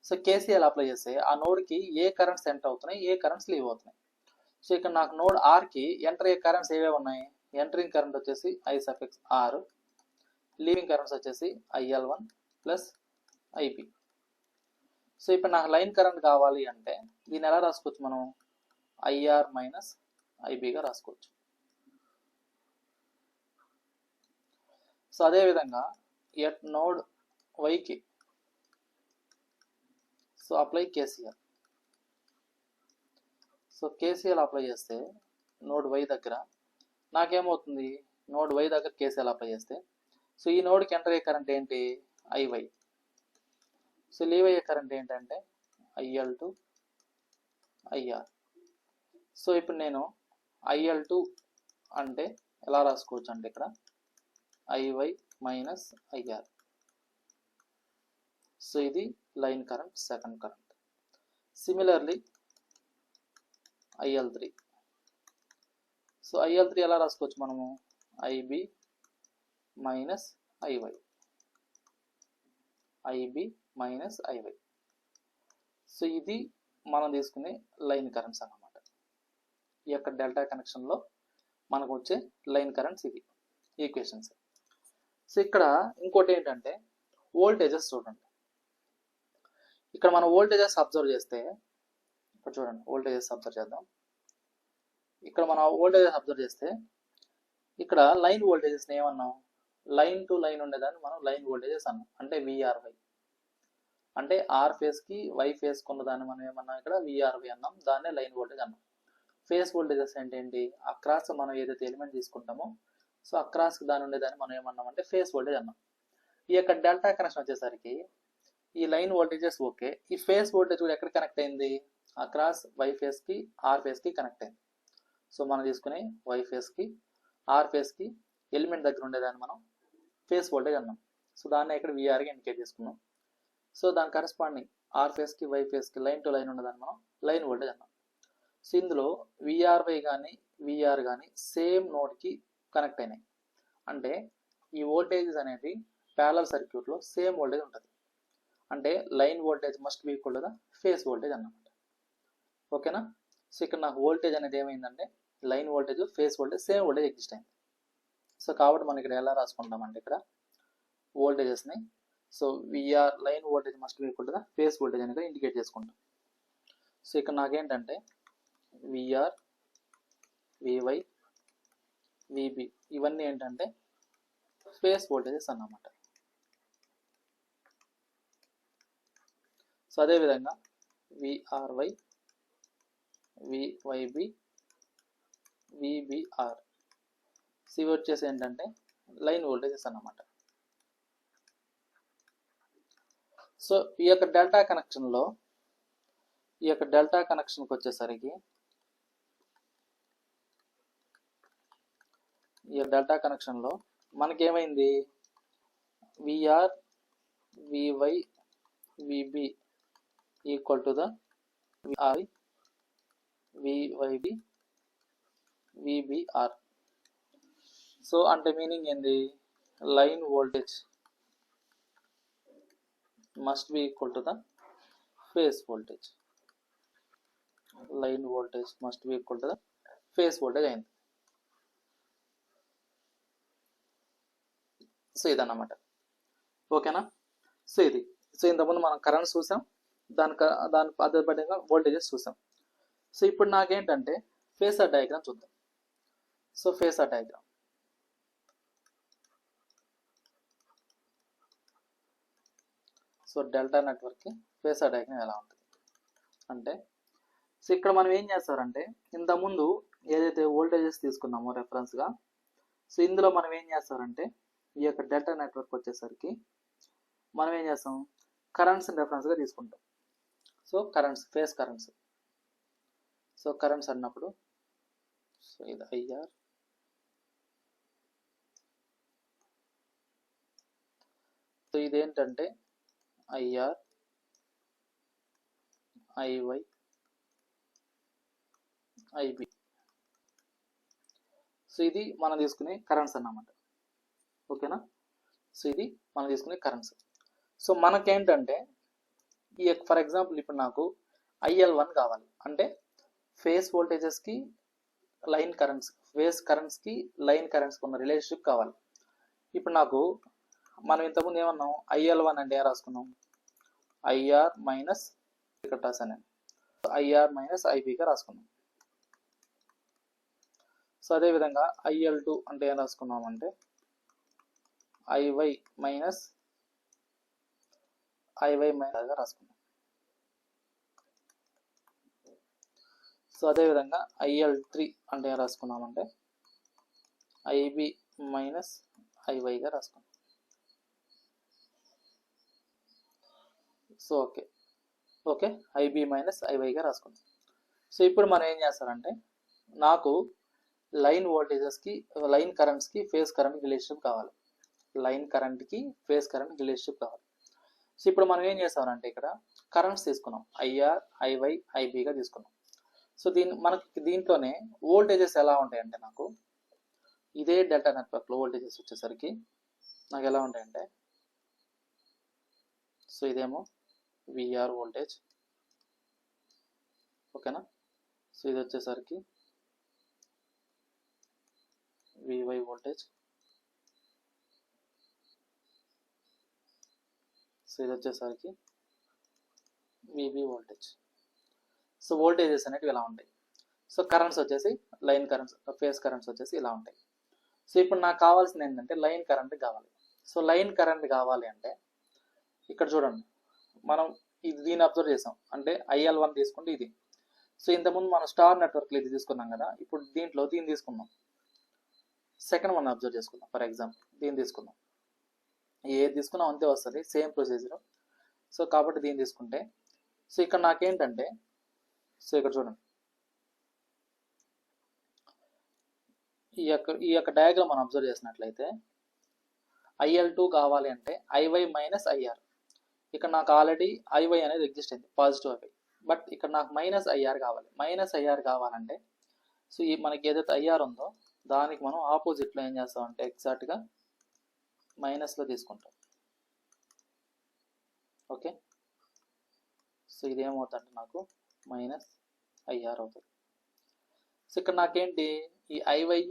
So KCL apply చేస్తే ఆ నోడ్కి ఏ కరెంట్స్ ఎంటర్ అవుతున్నాయి, ఏ కరెంట్స్ లీవ్ అవుతున్నాయి. సో ఇక్కడ నాకు నోడ్ ఆర్కి ఎంటర్ అయ్యే కరెంట్స్ ఏవే ఉన్నాయి, ఎంటరింగ్ కరెంట్ వచ్చేసి I suffix R, leaving currents వచ్చేసి IL1 ప్లస్ ఐబి. సో ఇప్పుడు నాకు లైన్ కరెంట్ కావాలి అంటే దీన్ని ఎలా రాసుకోవచ్చు మనం, ఐఆర్ మైనస్ ఐబిగా రాసుకోవచ్చు. సో అదేవిధంగా ఎట్ నోడ్ వైకి so apply KCL. So KCL apply చేస్తే నోడ్ వై దగ్గర నాకేమవుతుంది, నోడ్ వై దగ్గర కేసీఎల్ అప్లై చేస్తే సో ఈ నోడ్కి ఎంటర్ అయ్యే కరెంట్ ఏంటి ఐవై. సో లీవ్ అయ్యే కరెంట్ ఏంటంటే IL2 ఐఆర్. సో ఇప్పుడు నేను IL2 అంటే ఎలా రాసుకోవచ్చు అంటే ఇక్కడ ఐవై మైనస్ ఐఆర్. సో ఇది line current, second current. Similarly IL3, so IL3 ఎలా రాసుకోవచ్చు మనము, IB minus IY, IB minus IY. So ఇది మనం తీసుకునే లైన్ కరెంట్స్ అన్నమాట. ఈ యొక్క డెల్టా కనెక్షన్లో మనకు వచ్చే లైన్ కరెంట్స్ ఇవి ఈక్వేషన్స్. సో ఇక్కడ ఇంకోటి ఏంటంటే వోల్టేజెస్ చూడండి. ఇక్కడ మనం వోల్టేజెస్ అబ్జర్వ్ చేస్తే, ఇక్కడ చూడండి వోల్టేజెస్ అబ్జర్వ్ చేద్దాం. ఇక్కడ మనం వోల్టేజెస్ అబ్జర్వ్ చేస్తే ఇక్కడ లైన్ వోల్టేజెస్ని ఏమన్నాం, లైన్ టు లైన్ ఉండేదాన్ని మనం లైన్ వోల్టేజెస్ అన్నాం. అంటే విఆర్వై అంటే ఆర్ ఫేస్కి వై ఫేస్కి ఉన్నదాన్ని మనం ఏమన్నాం ఇక్కడ విఆర్వై అన్నాం, దాన్నే లైన్ వోల్టేజ్ అన్నాం. ఫేస్ వోల్టేజెస్ ఏంటి, అక్రాస్ మనం ఏదైతే ఎలిమెంట్ తీసుకుంటామో సో అక్రాస్కి దాని ఉండేదాన్ని మనం ఏమన్నాం అంటే ఫేస్ వోల్టేజ్ అన్నాం. ఈ యొక్క డెల్టా కనెక్షన్ వచ్చేసరికి ఈ లైన్ వోల్టేజెస్ ఓకే, ఈ ఫేస్ వోల్టేజ్ కూడా ఎక్కడ కనెక్ట్ అయింది, అక్రాస్ వై ఫేస్కి ఆర్ ఫేస్కి కనెక్ట్ అయింది. సో మనం తీసుకునే వై ఫేస్కి ఆర్ ఫేస్కి ఎలిమెంట్ దగ్గర ఉండేదాన్ని మనం ఫేస్ వోల్టేజ్ అన్నాం. సో దాన్ని ఇక్కడ విఆర్గా ఇండికేట్ చేసుకున్నాం. సో దాని కరెస్పాండింగ్ ఆర్ ఫేస్కి వై ఫేస్కి లైన్ టు లైన్ ఉండేదాన్ని మనం లైన్ వోల్టేజ్ అన్నాం. సో ఇందులో విఆర్వై కానీ విఆర్ కానీ సేమ్ నోడ్కి కనెక్ట్ అయినాయి. అంటే ఈ వోల్టేజెస్ అనేది ప్యారలల్ సర్క్యూట్లో సేమ్ వోల్టేజ్ ఉంటుంది. అంటే line voltage must be equal to the phase voltage అన్నమాట. ఓకేనా. సో ఇక్కడ నాకు వోల్టేజ్ అనేది ఏమైందంటే line voltage phase voltage same voltage exist అయింది. సో కాబట్టి మనం ఇక్కడ ఎలా రాసుకుంటామంటే ఇక్కడ వోల్టేజెస్ని so VR line voltage must be equal to the phase voltage అనేది ఇండికేట్ చేసుకుంటాం. సో ఇక్కడ నాకేంటంటే విఆర్ వివై విబి ఇవన్నీ ఏంటంటే ఫేస్ వోల్టేజెస్ అన్నమాట. సో అదేవిధంగా విఆర్వై, వివైబి, విబిఆర్ ఇవి వచ్చేసి ఏంటంటే లైన్ వోల్టేజెస్ అన్నమాట. సో ఈ యొక్క డెల్టా కనెక్షన్లో ఈ యొక్క డెల్టా కనెక్షన్కి వచ్చేసరికి ఈ డెల్టా కనెక్షన్లో మనకేమైంది, VR, VY, VB equal to the VR, VYB, VBR. So అంటే మీనింగ్ ఏంది, line voltage must be equal to the phase voltage. Line voltage must be equal to the phase voltage అయింది. సో ఇదన్నమాట. ఓకేనా. సో ఇది ఇంతకుముందు మనం కరెంట్స్ చూసాం, దాని అదే పరంగా వోల్టేజెస్ చూసాం. సో ఇప్పుడు నాకేంటంటే ఫేసర్ డయాగ్రామ్ చూద్దాం. So phasor diagram, so delta నెట్వర్క్కి ఫేసర్ డయాగ్రామ్ ఎలా ఉంటుంది అంటే, సో ఇక్కడ మనం ఏం చేస్తారంటే ఇంతకుముందు ఏదైతే వోల్టేజెస్ తీసుకున్నామో రెఫరెన్స్గా, సో ఇందులో మనం ఏం చేస్తారంటే ఈ యొక్క డెల్టా నెట్వర్క్ వచ్చేసరికి మనం ఏం చేస్తాం, కరెంట్స్ని రెఫరెన్స్గా తీసుకుంటాం. So currents, face currents. So currents అన్నప్పుడు సో ఇది ఐఆర్, సో ఇదేంటంటే ఐఆర్, ఐవై, ఐబి. సో ఇది మనం తీసుకునే కరెంట్స్ అన్నమాట. ఓకేనా. సో ఇది మనం తీసుకునే కరెంట్స్. సో మనకేంటంటే ఈ ఫర్ ఎగ్జాంపుల్ ఇప్పుడు నాకు IL1 కావాలి అంటే ఫేస్ వోల్టేజెస్కి లైన్ కరెంట్స్, ఫేస్ కరెంట్స్కి లైన్ కరెంట్స్కి ఉన్న రిలేషన్షిప్ కావాలి. ఇప్పుడు నాకు మనం ఇంతకుముందు ఏమన్నాం, IL1 అంటే ఏం రాసుకున్నాం, ఐఆర్ మైనస్ ఇక్కడ రాసాను, ఐఆర్ మైనస్ ఐబిగా రాసుకున్నాం. సో అదేవిధంగా IL2 అంటే ఏం రాసుకున్నాం అంటే ఐవై మైనస్ గా రాసుకున్నాం. సో అదేవిధంగా IL3 అంటే ఏం రాసుకున్నామంటే ఐబి మైనస్ ఐవైగా రాసుకున్నాం. సో ఓకే ఐబి మైనస్ ఐవైగా రాసుకున్నాం. సో ఇప్పుడు మనం ఏం చేస్తారంటే నాకు లైన్ వోల్టేజెస్కి, లైన్ కరెంట్స్కి ఫేస్ కరెంట్ రిలేషన్షిప్ కావాలి. లైన్ కరెంట్కి ఫేస్ కరెంట్ రిలేషన్షిప్ కావాలి. సో ఇప్పుడు మనం ఏం చేస్తామంటే ఇక్కడ కరెంట్స్ తీసుకున్నాం, ఐఆర్, ఐవై, ఐబిగా తీసుకున్నాం. సో మనకి దీంట్లోనే వోల్టేజెస్ ఎలా ఉంటాయంటే నాకు ఇదే డెల్టా నెట్వర్క్లో వోల్టేజెస్ వచ్చేసరికి నాకు ఎలా ఉంటాయంటే, సో ఇదేమో విఆర్ వోల్టేజ్, ఓకేనా. సో ఇది వచ్చేసరికి వివై వోల్టేజ్, సో ఇది వచ్చేసరికి విబి వోల్టేజ్. సో వోల్టేజెస్ అనేవి ఇలా ఉంటాయి. సో కరెంట్స్ వచ్చేసి లైన్ కరెంట్స్, ఫేస్ కరెంట్స్ వచ్చేసి ఇలా ఉంటాయి. సో ఇప్పుడు నాకు కావాల్సింది ఏంటంటే లైన్ కరెంట్ కావాలి. సో లైన్ కరెంట్ కావాలి అంటే ఇక్కడ చూడండి, మనం దీన్ని అబ్జర్వ్ చేసాం అంటే IL1 తీసుకుంటే ఇది. సో ఇంతకుముందు మనం స్టార్ నెట్వర్క్లో ఇది తీసుకున్నాం కదా, ఇప్పుడు దీన్ని తీసుకున్నాం. సెకండ్ వన్ అబ్జర్వ్ చేసుకుందాం. ఫర్ ఎగ్జాంపుల్ దీన్ని తీసుకుందాం, ఏది తీసుకున్నాం అంతే వస్తుంది, సేమ్ ప్రొసీజర్. సో కాబట్టి దీన్ని తీసుకుంటే సో ఇక్కడ నాకేంటంటే, సో ఇక్కడ చూడండి ఈ యొక్క డయాగ్రామ్ మనం అబ్జర్వ్ చేసినట్లయితే IL2 కావాలి అంటే ఐవై మైనస్ ఐఆర్. ఇక్కడ నాకు ఆల్రెడీ ఐవై అనేది ఎగ్జిస్ట్ అయింది, పాజిటివ్ ఐవై. బట్ ఇక్కడ నాకు మైనస్ ఐఆర్ కావాలి. మైనస్ ఐఆర్ కావాలంటే సో మనకి ఏదైతే ఐఆర్ ఉందో దానికి మనం ఆపోజిట్లో ఏం చేస్తామంటే ఎగ్జాక్ట్గా మైనస్లో తీసుకుంటాం. ఓకే. సో ఇదేమవుతుందంటే నాకు మైనస్ ఐఆర్ అవుతుంది. సో ఇక్కడ నాకేంటి, ఈ ఐవై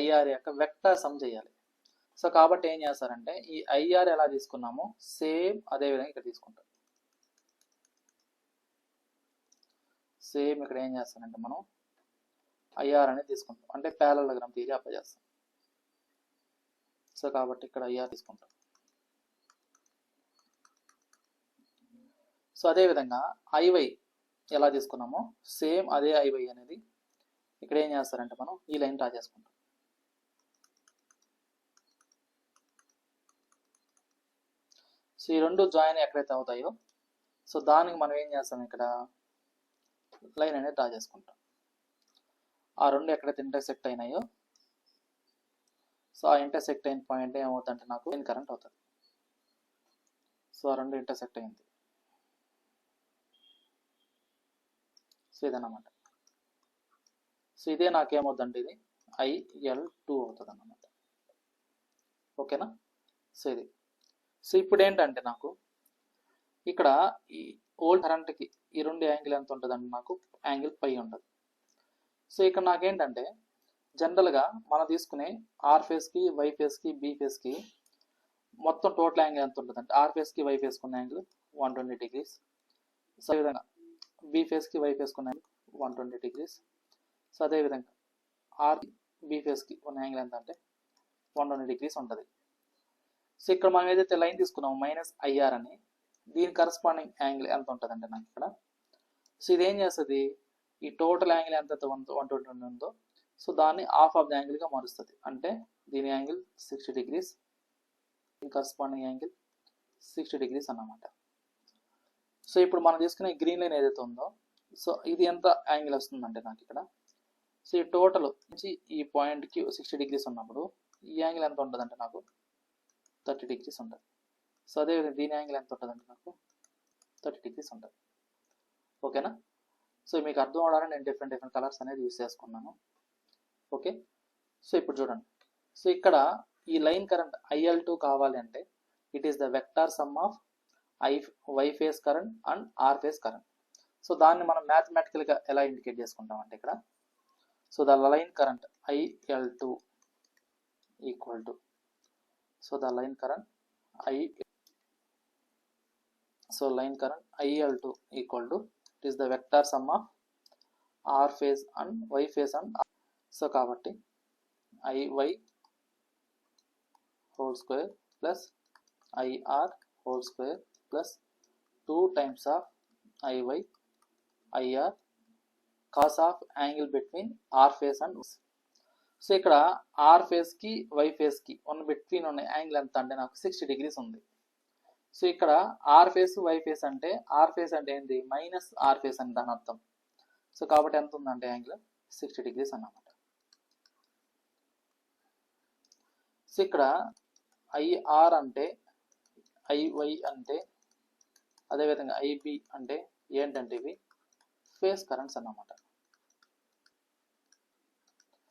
ఐఆర్ యొక్క వెక్టర్ సమ్ చేయాలి. సో కాబట్టి ఏం చేస్తారంటే ఈ ఐఆర్ ఎలా తీసుకున్నామో సేమ్ అదే విధంగా ఇక్కడ తీసుకుంటాం. సేమ్ ఇక్కడ ఏం చేస్తానంటే మనం ఐఆర్ అనేది తీసుకుంటాం, అంటే ప్యారలలోగ్రామ్ థియరీ అప్లై చేస్తాం. సో కాబట్టి ఇక్కడ ఐఆర్ తీసుకుంటాం. సో అదేవిధంగా ఐవై ఎలా తీసుకున్నామో సేమ్ అదే ఐవై అనేది ఇక్కడ ఏం చేస్తారంటే మనం ఈ లైన్ డ్రా చేసుకుంటాం. సో ఈ రెండు జాయిన్ ఎక్కడైతే అవుతాయో సో దానికి మనం ఏం చేస్తాం, ఇక్కడ లైన్ అనేది డ్రా చేసుకుంటాం. ఆ రెండు ఎక్కడైతే ఇంటర్సెక్ట్ అయినాయో సో ఆ ఇంటర్సెక్ట్ అయిన పాయింట్ ఏమవుతుందంటే నాకు లైన్ కరెంట్ అవుతుంది. సో ఆ రెండు ఇంటర్సెక్ట్ అయింది. సో ఇదన్నమాట. సో ఇదే నాకేమవుతుందంటే ఇది IL2 అవుతుంది అన్నమాట. ఓకేనా. సో ఇది. సో ఇప్పుడు ఏంటంటే నాకు ఇక్కడ ఈ ఓల్డ్ కరెంట్కి ఈ రెండు యాంగిల్ ఎంత ఉంటుందంటే నాకు యాంగిల్ పై ఉంటుంది. సో ఇక్కడ నాకేంటంటే జనరల్గా మనం తీసుకునే ఆర్ ఫేస్కి వై ఫేస్కి బి ఫేస్కి మొత్తం టోటల్ యాంగిల్ ఎంత ఉంటుంది అంటే ఆర్ ఫేస్కి వై ఫేస్కి ఉన్న యాంగిల్ 120 degrees. సో అదేవిధంగా బి ఫేస్కి వై ఫేస్కి ఉన్న యాంగిల్ 120 degrees. సో అదేవిధంగా ఆర్ బి ఫేస్కి ఉన్న యాంగిల్ ఎంత అంటే 120 degrees ఉంటుంది. సో ఇక్కడ మనం ఏదైతే లైన్ తీసుకున్నామో -IR అని దీని కరస్పాండింగ్ యాంగిల్ ఎంత ఉంటుంది అంటే నాకు ఇక్కడ. సో ఇది ఏం చేస్తుంది, ఈ టోటల్ యాంగిల్ ఎంత 120 ఉందో సో దాన్ని హాఫ్ ఆఫ్ ద యాంగిల్గా మారుస్తుంది. అంటే దీని యాంగిల్ 60 degrees, దీని కరస్పాండింగ్ యాంగిల్ 60 degrees అన్నమాట. సో ఇప్పుడు మనం తీసుకునే గ్రీన్ లైన్ ఏదైతే ఉందో సో ఇది ఎంత యాంగిల్ వస్తుందంటే నాకు ఇక్కడ. సో ఈ టోటల్ నుంచి ఈ పాయింట్కి 60 degrees ఉన్నప్పుడు ఈ యాంగిల్ ఎంత ఉంటుందంటే నాకు 30 degrees ఉంటుంది. సో అదేవిధంగా దీని యాంగిల్ ఎంత ఉంటుందంటే నాకు 30 degrees ఉంటుంది. ఓకేనా. సో మీకు అర్థం అవడానికి నేను డిఫరెంట్ కలర్స్ అనేది యూస్ చేసుకున్నాను. ఓకే. సో ఇప్పుడు చూడండి. సో ఇక్కడ ఈ లైన్ కరెంట్ IL2 కావాలి అంటే it is the vector sum of Y phase current and R phase current. So దాన్ని మనం మ్యాథమెటికల్గా ఎలా ఇండికేట్ చేసుకుంటాం అంటే ఇక్కడ so the line current IL2 equal to so the line current IL2 equal to it is the vector sum of R phase and Y phase and. So కాబట్టి IY whole square plus IR whole square plus 2 times of IR cos of angle between R phase and. So ఇక్కడ ఆర్ ఫేస్కి వై ఫేస్కి ఉన్న బిట్వీన్ ఉన్న యాంగిల్ ఎంత అంటే నాకు 60 degrees ఉంది. సో ఇక్కడ ఆర్ ఫేస్ వై ఫేస్ అంటే ఆర్ ఫేస్ అంటే ఏంటి మైనస్ ఆర్ ఫేస్ అని దాని అర్థం. సో కాబట్టి ఎంత ఉందంటే యాంగిల్ 60 degrees అన్నమాట. సో ఇక్కడ IR అంటే IY అంటే అదేవిధంగా IB అంటే ఏంటంటే ఇవి ఫేస్ కరెంట్స్ అన్నమాట.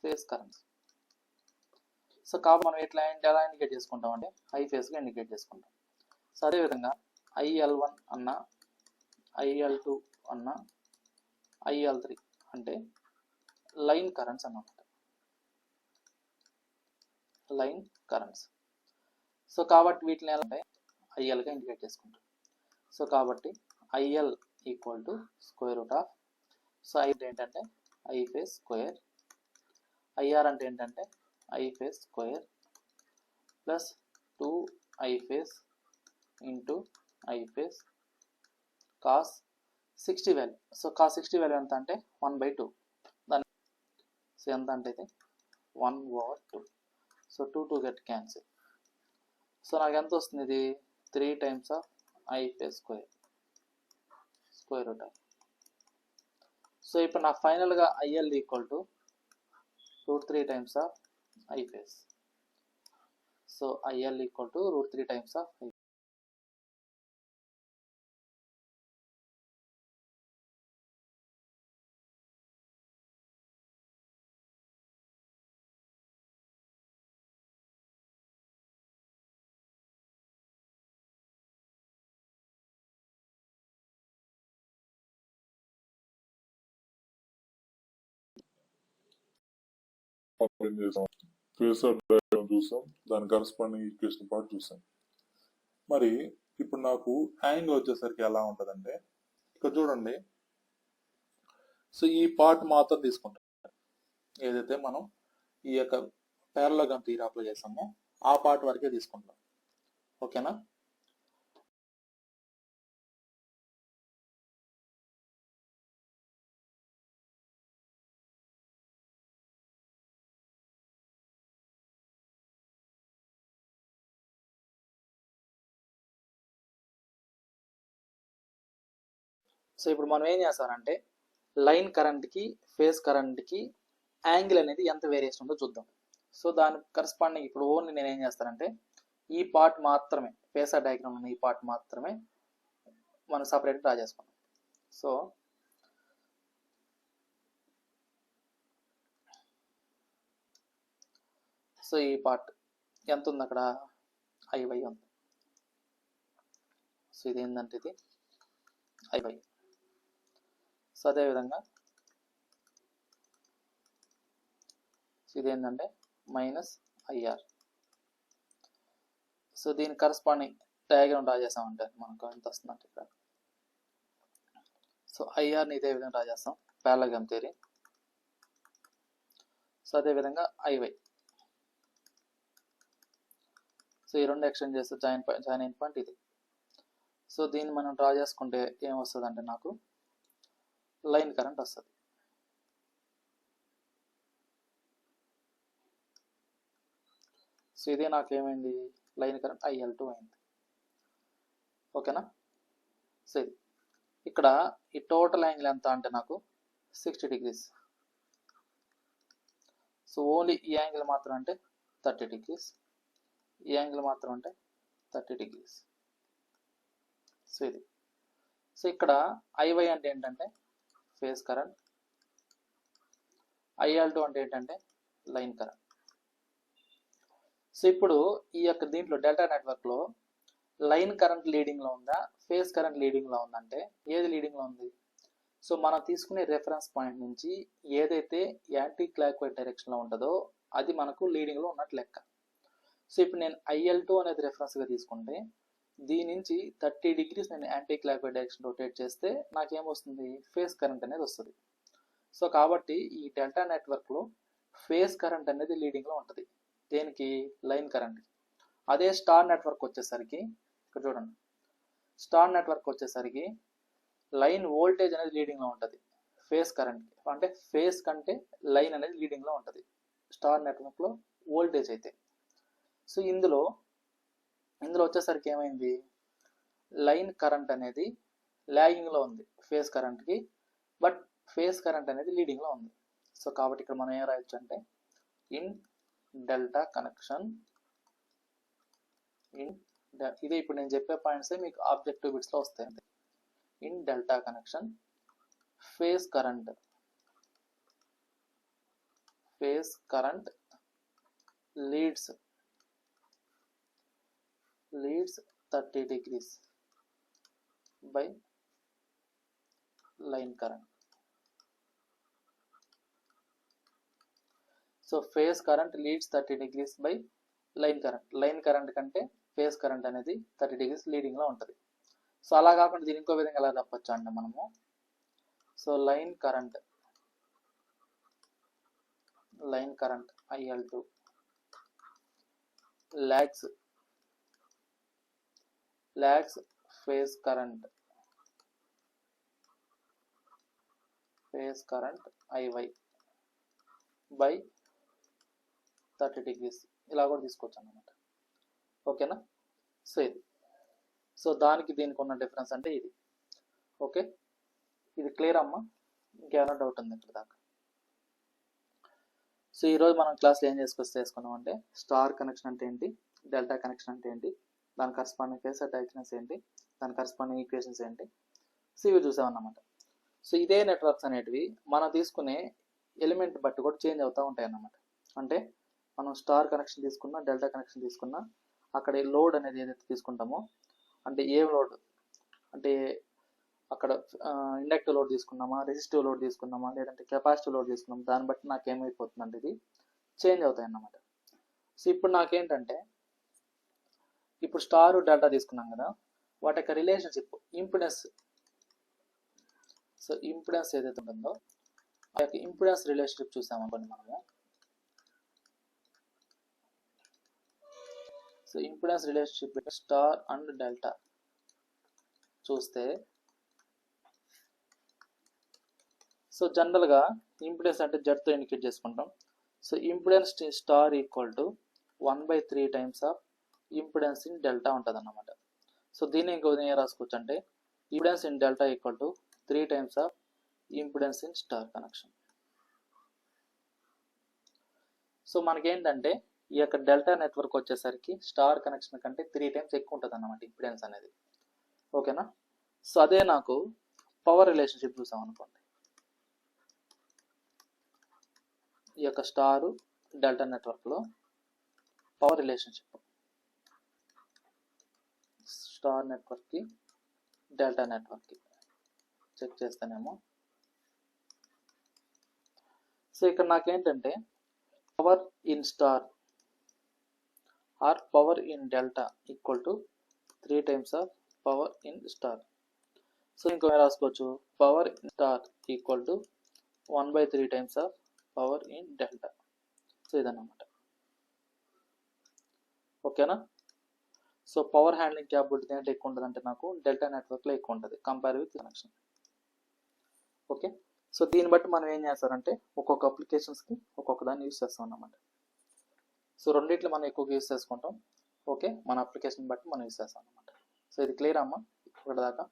Face currents. సో కాబట్టి మనం ఎలా ఇండికేట్ చేసుకుంటాం అంటే ఐ ఫేస్గా ఇండికేట్ చేసుకుంటాం. సో అదేవిధంగా IL1 అన్న IL2 అన్న IL3 అంటే లైన్ కరెంట్స్ అన్నమాట. Line currents. సో కాబట్టి వీటిని ఎలా అంటే ILగా ఇండికేట్ చేసుకుంటాం. సో కాబట్టి IL equal to square root of so I ఏంటంటే ఐ ఫేస్ స్క్వేర్, IR అంటే ఏంటంటే I face square plus 2I face into I face cos 60 value. So cos 60 value ఎంత అంటే 1/2. దాని సో ఎంత అంటే ఇది 1/2. So 2 get cancel. సో నాకు ఎంత వస్తుంది ఇది 3 times of I face square root of. So ఇప్పుడు నాకు ఫైనల్గా IL equal to √3 times of I face. So IL equal to √3 times of I. చేసాం ఫేసర్ డయాగ్రామ్ చూసాం, దాని కరస్పాండింగ్ ఈక్వేషన్ పార్ట్ చూసాం. మరి ఇప్పుడు నాకు యాంగిల్ వచ్చేసరికి ఎలా ఉంటుందంటే ఇక్కడ చూడండి. సో ఈ పార్ట్ మాత్రం తీసుకుంటాం ఏదైతే మనం ఈ యొక్క పారలలోగ్రామ్ థియరీ అప్లై చేసామో ఆ పార్ట్ వరకే తీసుకుంటాం. ఓకేనా? సో ఇప్పుడు మనం ఏం చేస్తామంటే లైన్ కరెంట్కి ఫేజ్ కరెంట్కి యాంగిల్ అనేది ఎంత వేరియేషన్ ఉందో చూద్దాం. సో దాని కరస్పాండింగ్ ఇప్పుడు ఓన్లీ నేను ఏం చేస్తానంటే ఈ పార్ట్ మాత్రమే, ఫేసర్ డయాగ్రామ్ ఉన్న ఈ పార్ట్ మాత్రమే మనం సపరేట్ డ్రా చేసుకున్నాం. సో ఈ పార్ట్ ఎంత ఉంది అక్కడ, IY ఉంది. సో ఇది ఏంటంటే ఇది IY. సో అదేవిధంగా ఇదేంటంటే -IR. సో దీని కరస్పాండింగ్ డయాగ్రామ్ డ్రా చేసామంటే మనకు ఎంత వస్తుందంటే ఇక్కడ. సో IRని ఇదే విధంగా డ్రా చేస్తాం, పారలెలోగ్రామ్ థియరీ. సో అదేవిధంగా IY. సో ఈ రెండు ఎక్స్టెండ్ చేస్తే జాయిన్ అయిన పాయింట్ ఇది. సో దీన్ని మనం డ్రా చేసుకుంటే ఏం వస్తుంది అంటే నాకు లైన్ కరెంట్ వస్తుంది. సో ఇదే నాకు ఏమైంది, లైన్ కరెంట్ IL2 అయింది. ఓకేనా? సో ఇది ఇక్కడ ఈ టోటల్ యాంగిల్ ఎంత అంటే నాకు 60 degrees. సో ఓన్లీ ఈ యాంగిల్ మాత్రం అంటే 30 degrees, ఈ యాంగిల్ మాత్రం అంటే 30 degrees. సో ఇది. సో ఇక్కడ IY అంటే ఏంటంటే ఫేజ్ కరెంట్, IL2 అంటే ఏంటంటే లైన్ కరెంట్. సో ఇప్పుడు ఈ యొక్క దీంట్లో డెల్టా నెట్వర్క్లో లైన్ కరెంట్ లీడింగ్లో ఉందా, ఫేజ్ కరెంట్ లీడింగ్లో ఉందంటే ఏది లీడింగ్లో ఉంది? సో మనం తీసుకునే రెఫరెన్స్ పాయింట్ నుంచి ఏదైతే యాంటీ క్లాక్ వైజ్ డైరెక్షన్లో ఉంటుందో అది మనకు లీడింగ్లో ఉన్నట్టు లెక్క. సో ఇప్పుడు నేను IL2 అనేది రెఫరెన్స్గా తీసుకుంటే దీని నుంచి 30 degrees నేను anti clock wise direction rotate చేస్తే నాకేమొస్తుంది, ఫేజ్ కరెంట్ అనేది వస్తుంది. సో కాబట్టి ఈ డెల్టా నెట్వర్క్లో ఫేజ్ కరెంట్ అనేది లీడింగ్లో ఉంటుంది. దేనికి? Line current. అదే స్టార్ నెట్వర్క్ వచ్చేసరికి ఇక్కడ చూడండి, స్టార్ నెట్వర్క్ వచ్చేసరికి లైన్ వోల్టేజ్ అనేది లీడింగ్లో ఉంటుంది ఫేజ్ కరెంట్, అంటే ఫేజ్ కంటే లైన్ అనేది లీడింగ్లో ఉంటుంది స్టార్ నెట్వర్క్లో వోల్టేజ్ అయితే. సో ఇందులో వచ్చేసరికి ఏమైంది, లైన్ కరెంట్ అనేది లాగింగ్లో ఉంది ఫేజ్ కరెంట్కి, బట్ ఫేజ్ కరెంట్ అనేది లీడింగ్లో ఉంది. సో కాబట్టి ఇక్కడ మనం ఏం రాయొచ్చు అంటే ఇన్ డెల్టా కనెక్షన్, ఇదే ఇప్పుడు నేను చెప్పే పాయింట్స్ మీకు ఆబ్జెక్టివ్ బిట్స్లో వస్తాయి. In delta connection phase current leads 30 degrees by line current. So phase current leads 30 degrees by line current. Line current కంటే ఫేజ్ కరెంట్ అనేది 30 degrees లీడింగ్లో ఉంటుంది. సో అలా కాకుండా దీని ఇంకో విధంగా ఎలా చెప్పచ్చు అంటే మనము, so line current IL2 lags phase current IY by 30 degrees, ఇలా కూడా తీసుకోవచ్చు అన్నమాట. ఓకేనా? సో ఇది. సో దానికి దీనికి ఉన్న డిఫరెన్స్ అంటే ఇది. ఓకే, ఇది క్లియర్ అమ్మా? ఇంకేమైనా డౌట్ ఉంది ఇక్కడ దాకా? సో ఈరోజు మనం క్లాస్లో ఏం చేసుకున్నాం అంటే స్టార్ కనెక్షన్ అంటే ఏంటి, డెల్టా కనెక్షన్ అంటే ఏంటి, దాని కరస్పాండింగ్ ఫేజర్ డయాగ్రమ్స్ ఏంటి, దాని కరస్పాండింగ్ ఈక్వేషన్స్ ఏంటి, సో ఇవి చూసామన్నమాట. సో ఇదే నెట్వర్క్స్ అనేటివి మనం తీసుకునే ఎలిమెంట్ బట్టి కూడా చేంజ్ అవుతూ ఉంటాయి అన్నమాట. అంటే మనం స్టార్ కనెక్షన్ తీసుకున్నా, డెల్టా కనెక్షన్ తీసుకున్నా, అక్కడ లోడ్ అనేది ఏదైతే తీసుకుంటామో, అంటే ఏ లోడ్ అంటే అక్కడ ఇండక్టివ్ లోడ్ తీసుకున్నామా, రెసిస్టివ్ లోడ్ తీసుకున్నామా, లేదంటే కెపాసిటివ్ లోడ్ తీసుకున్నామా, దాన్ని బట్టి నాకు ఏమైపోతుందంటే ఇది చేంజ్ అవుతాయి అన్నమాట. సో ఇప్పుడు నాకేంటంటే ఇప్పుడు స్టార్ డెల్టా తీసుకున్నాం కదా, వాటి యొక్క రిలేషన్షిప్ ఇంపిడెన్స్, సో ఇంపిడెన్స్ ఏదైతే ఉంటుందో ఆ యొక్క ఇంపిడెన్స్ రిలేషన్షిప్ చూసామనుకోండి మనము, so impedance relationship star and delta చూస్తే, సో జనరల్గా ఇంపిడెన్స్ అంటే జెడ్తో ఇండికేట్ చేసుకుంటాం. So impedance star equal to 1/3 times of impedance in delta ఉంటుంది అన్నమాట. సో దీన్ని ఇంకో విధంగా రాసుకోవచ్చు అంటే impedance in delta equal to 3 times of impedance in star connection. So మనకేంటంటే ఈ యొక్క డెల్టా నెట్వర్క్ వచ్చేసరికి స్టార్ కనెక్షన్ కంటే 3 టైమ్స్ ఎక్కువ ఉంటుంది అన్నమాట ఇంపిడెన్స్ అనేది. ఓకేనా? సో అదే నాకు పవర్ రిలేషన్షిప్ చూసాం అనుకోండి, ఈ యొక్క స్టార్ డెల్టా నెట్వర్క్లో పవర్ రిలేషన్షిప్ స్టార్ నెట్వర్క్కి డెల్టా నెట్వర్క్కి చెక్ చేస్తానేమో. సో ఇక్కడ నాకేంటంటే power in star or power in delta equal to 3 times of power in star. So ఇంకో రాసుకోవచ్చు power in star equal to 1/3 times of power in delta. So ఇదన్నమాట. ఓకేనా? సో పవర్ హ్యాండ్లింగ్ క్యాపబిలిటీ ఏంటి ఎక్కువ ఉంటుంది అంటే నాకు డెల్టా నెట్వర్క్లో ఎక్కువ ఉంటుంది compare with connection. Okay, so దీన్ని బట్టి మనం ఏం చేస్తారంటే ఒక్కొక్క అప్లికేషన్స్కి ఒక్కొక్క దాన్ని యూస్ చేస్తాం అన్నమాట. సో రెండిట్లో మనం ఎక్కువగా యూస్ చేసుకుంటాం. ఓకే, మన అప్లికేషన్ బట్టి మనం యూస్ చేస్తాం అన్నమాట. సో ఇది క్లియర్ అమ్మా ఇక్కడ దాకా?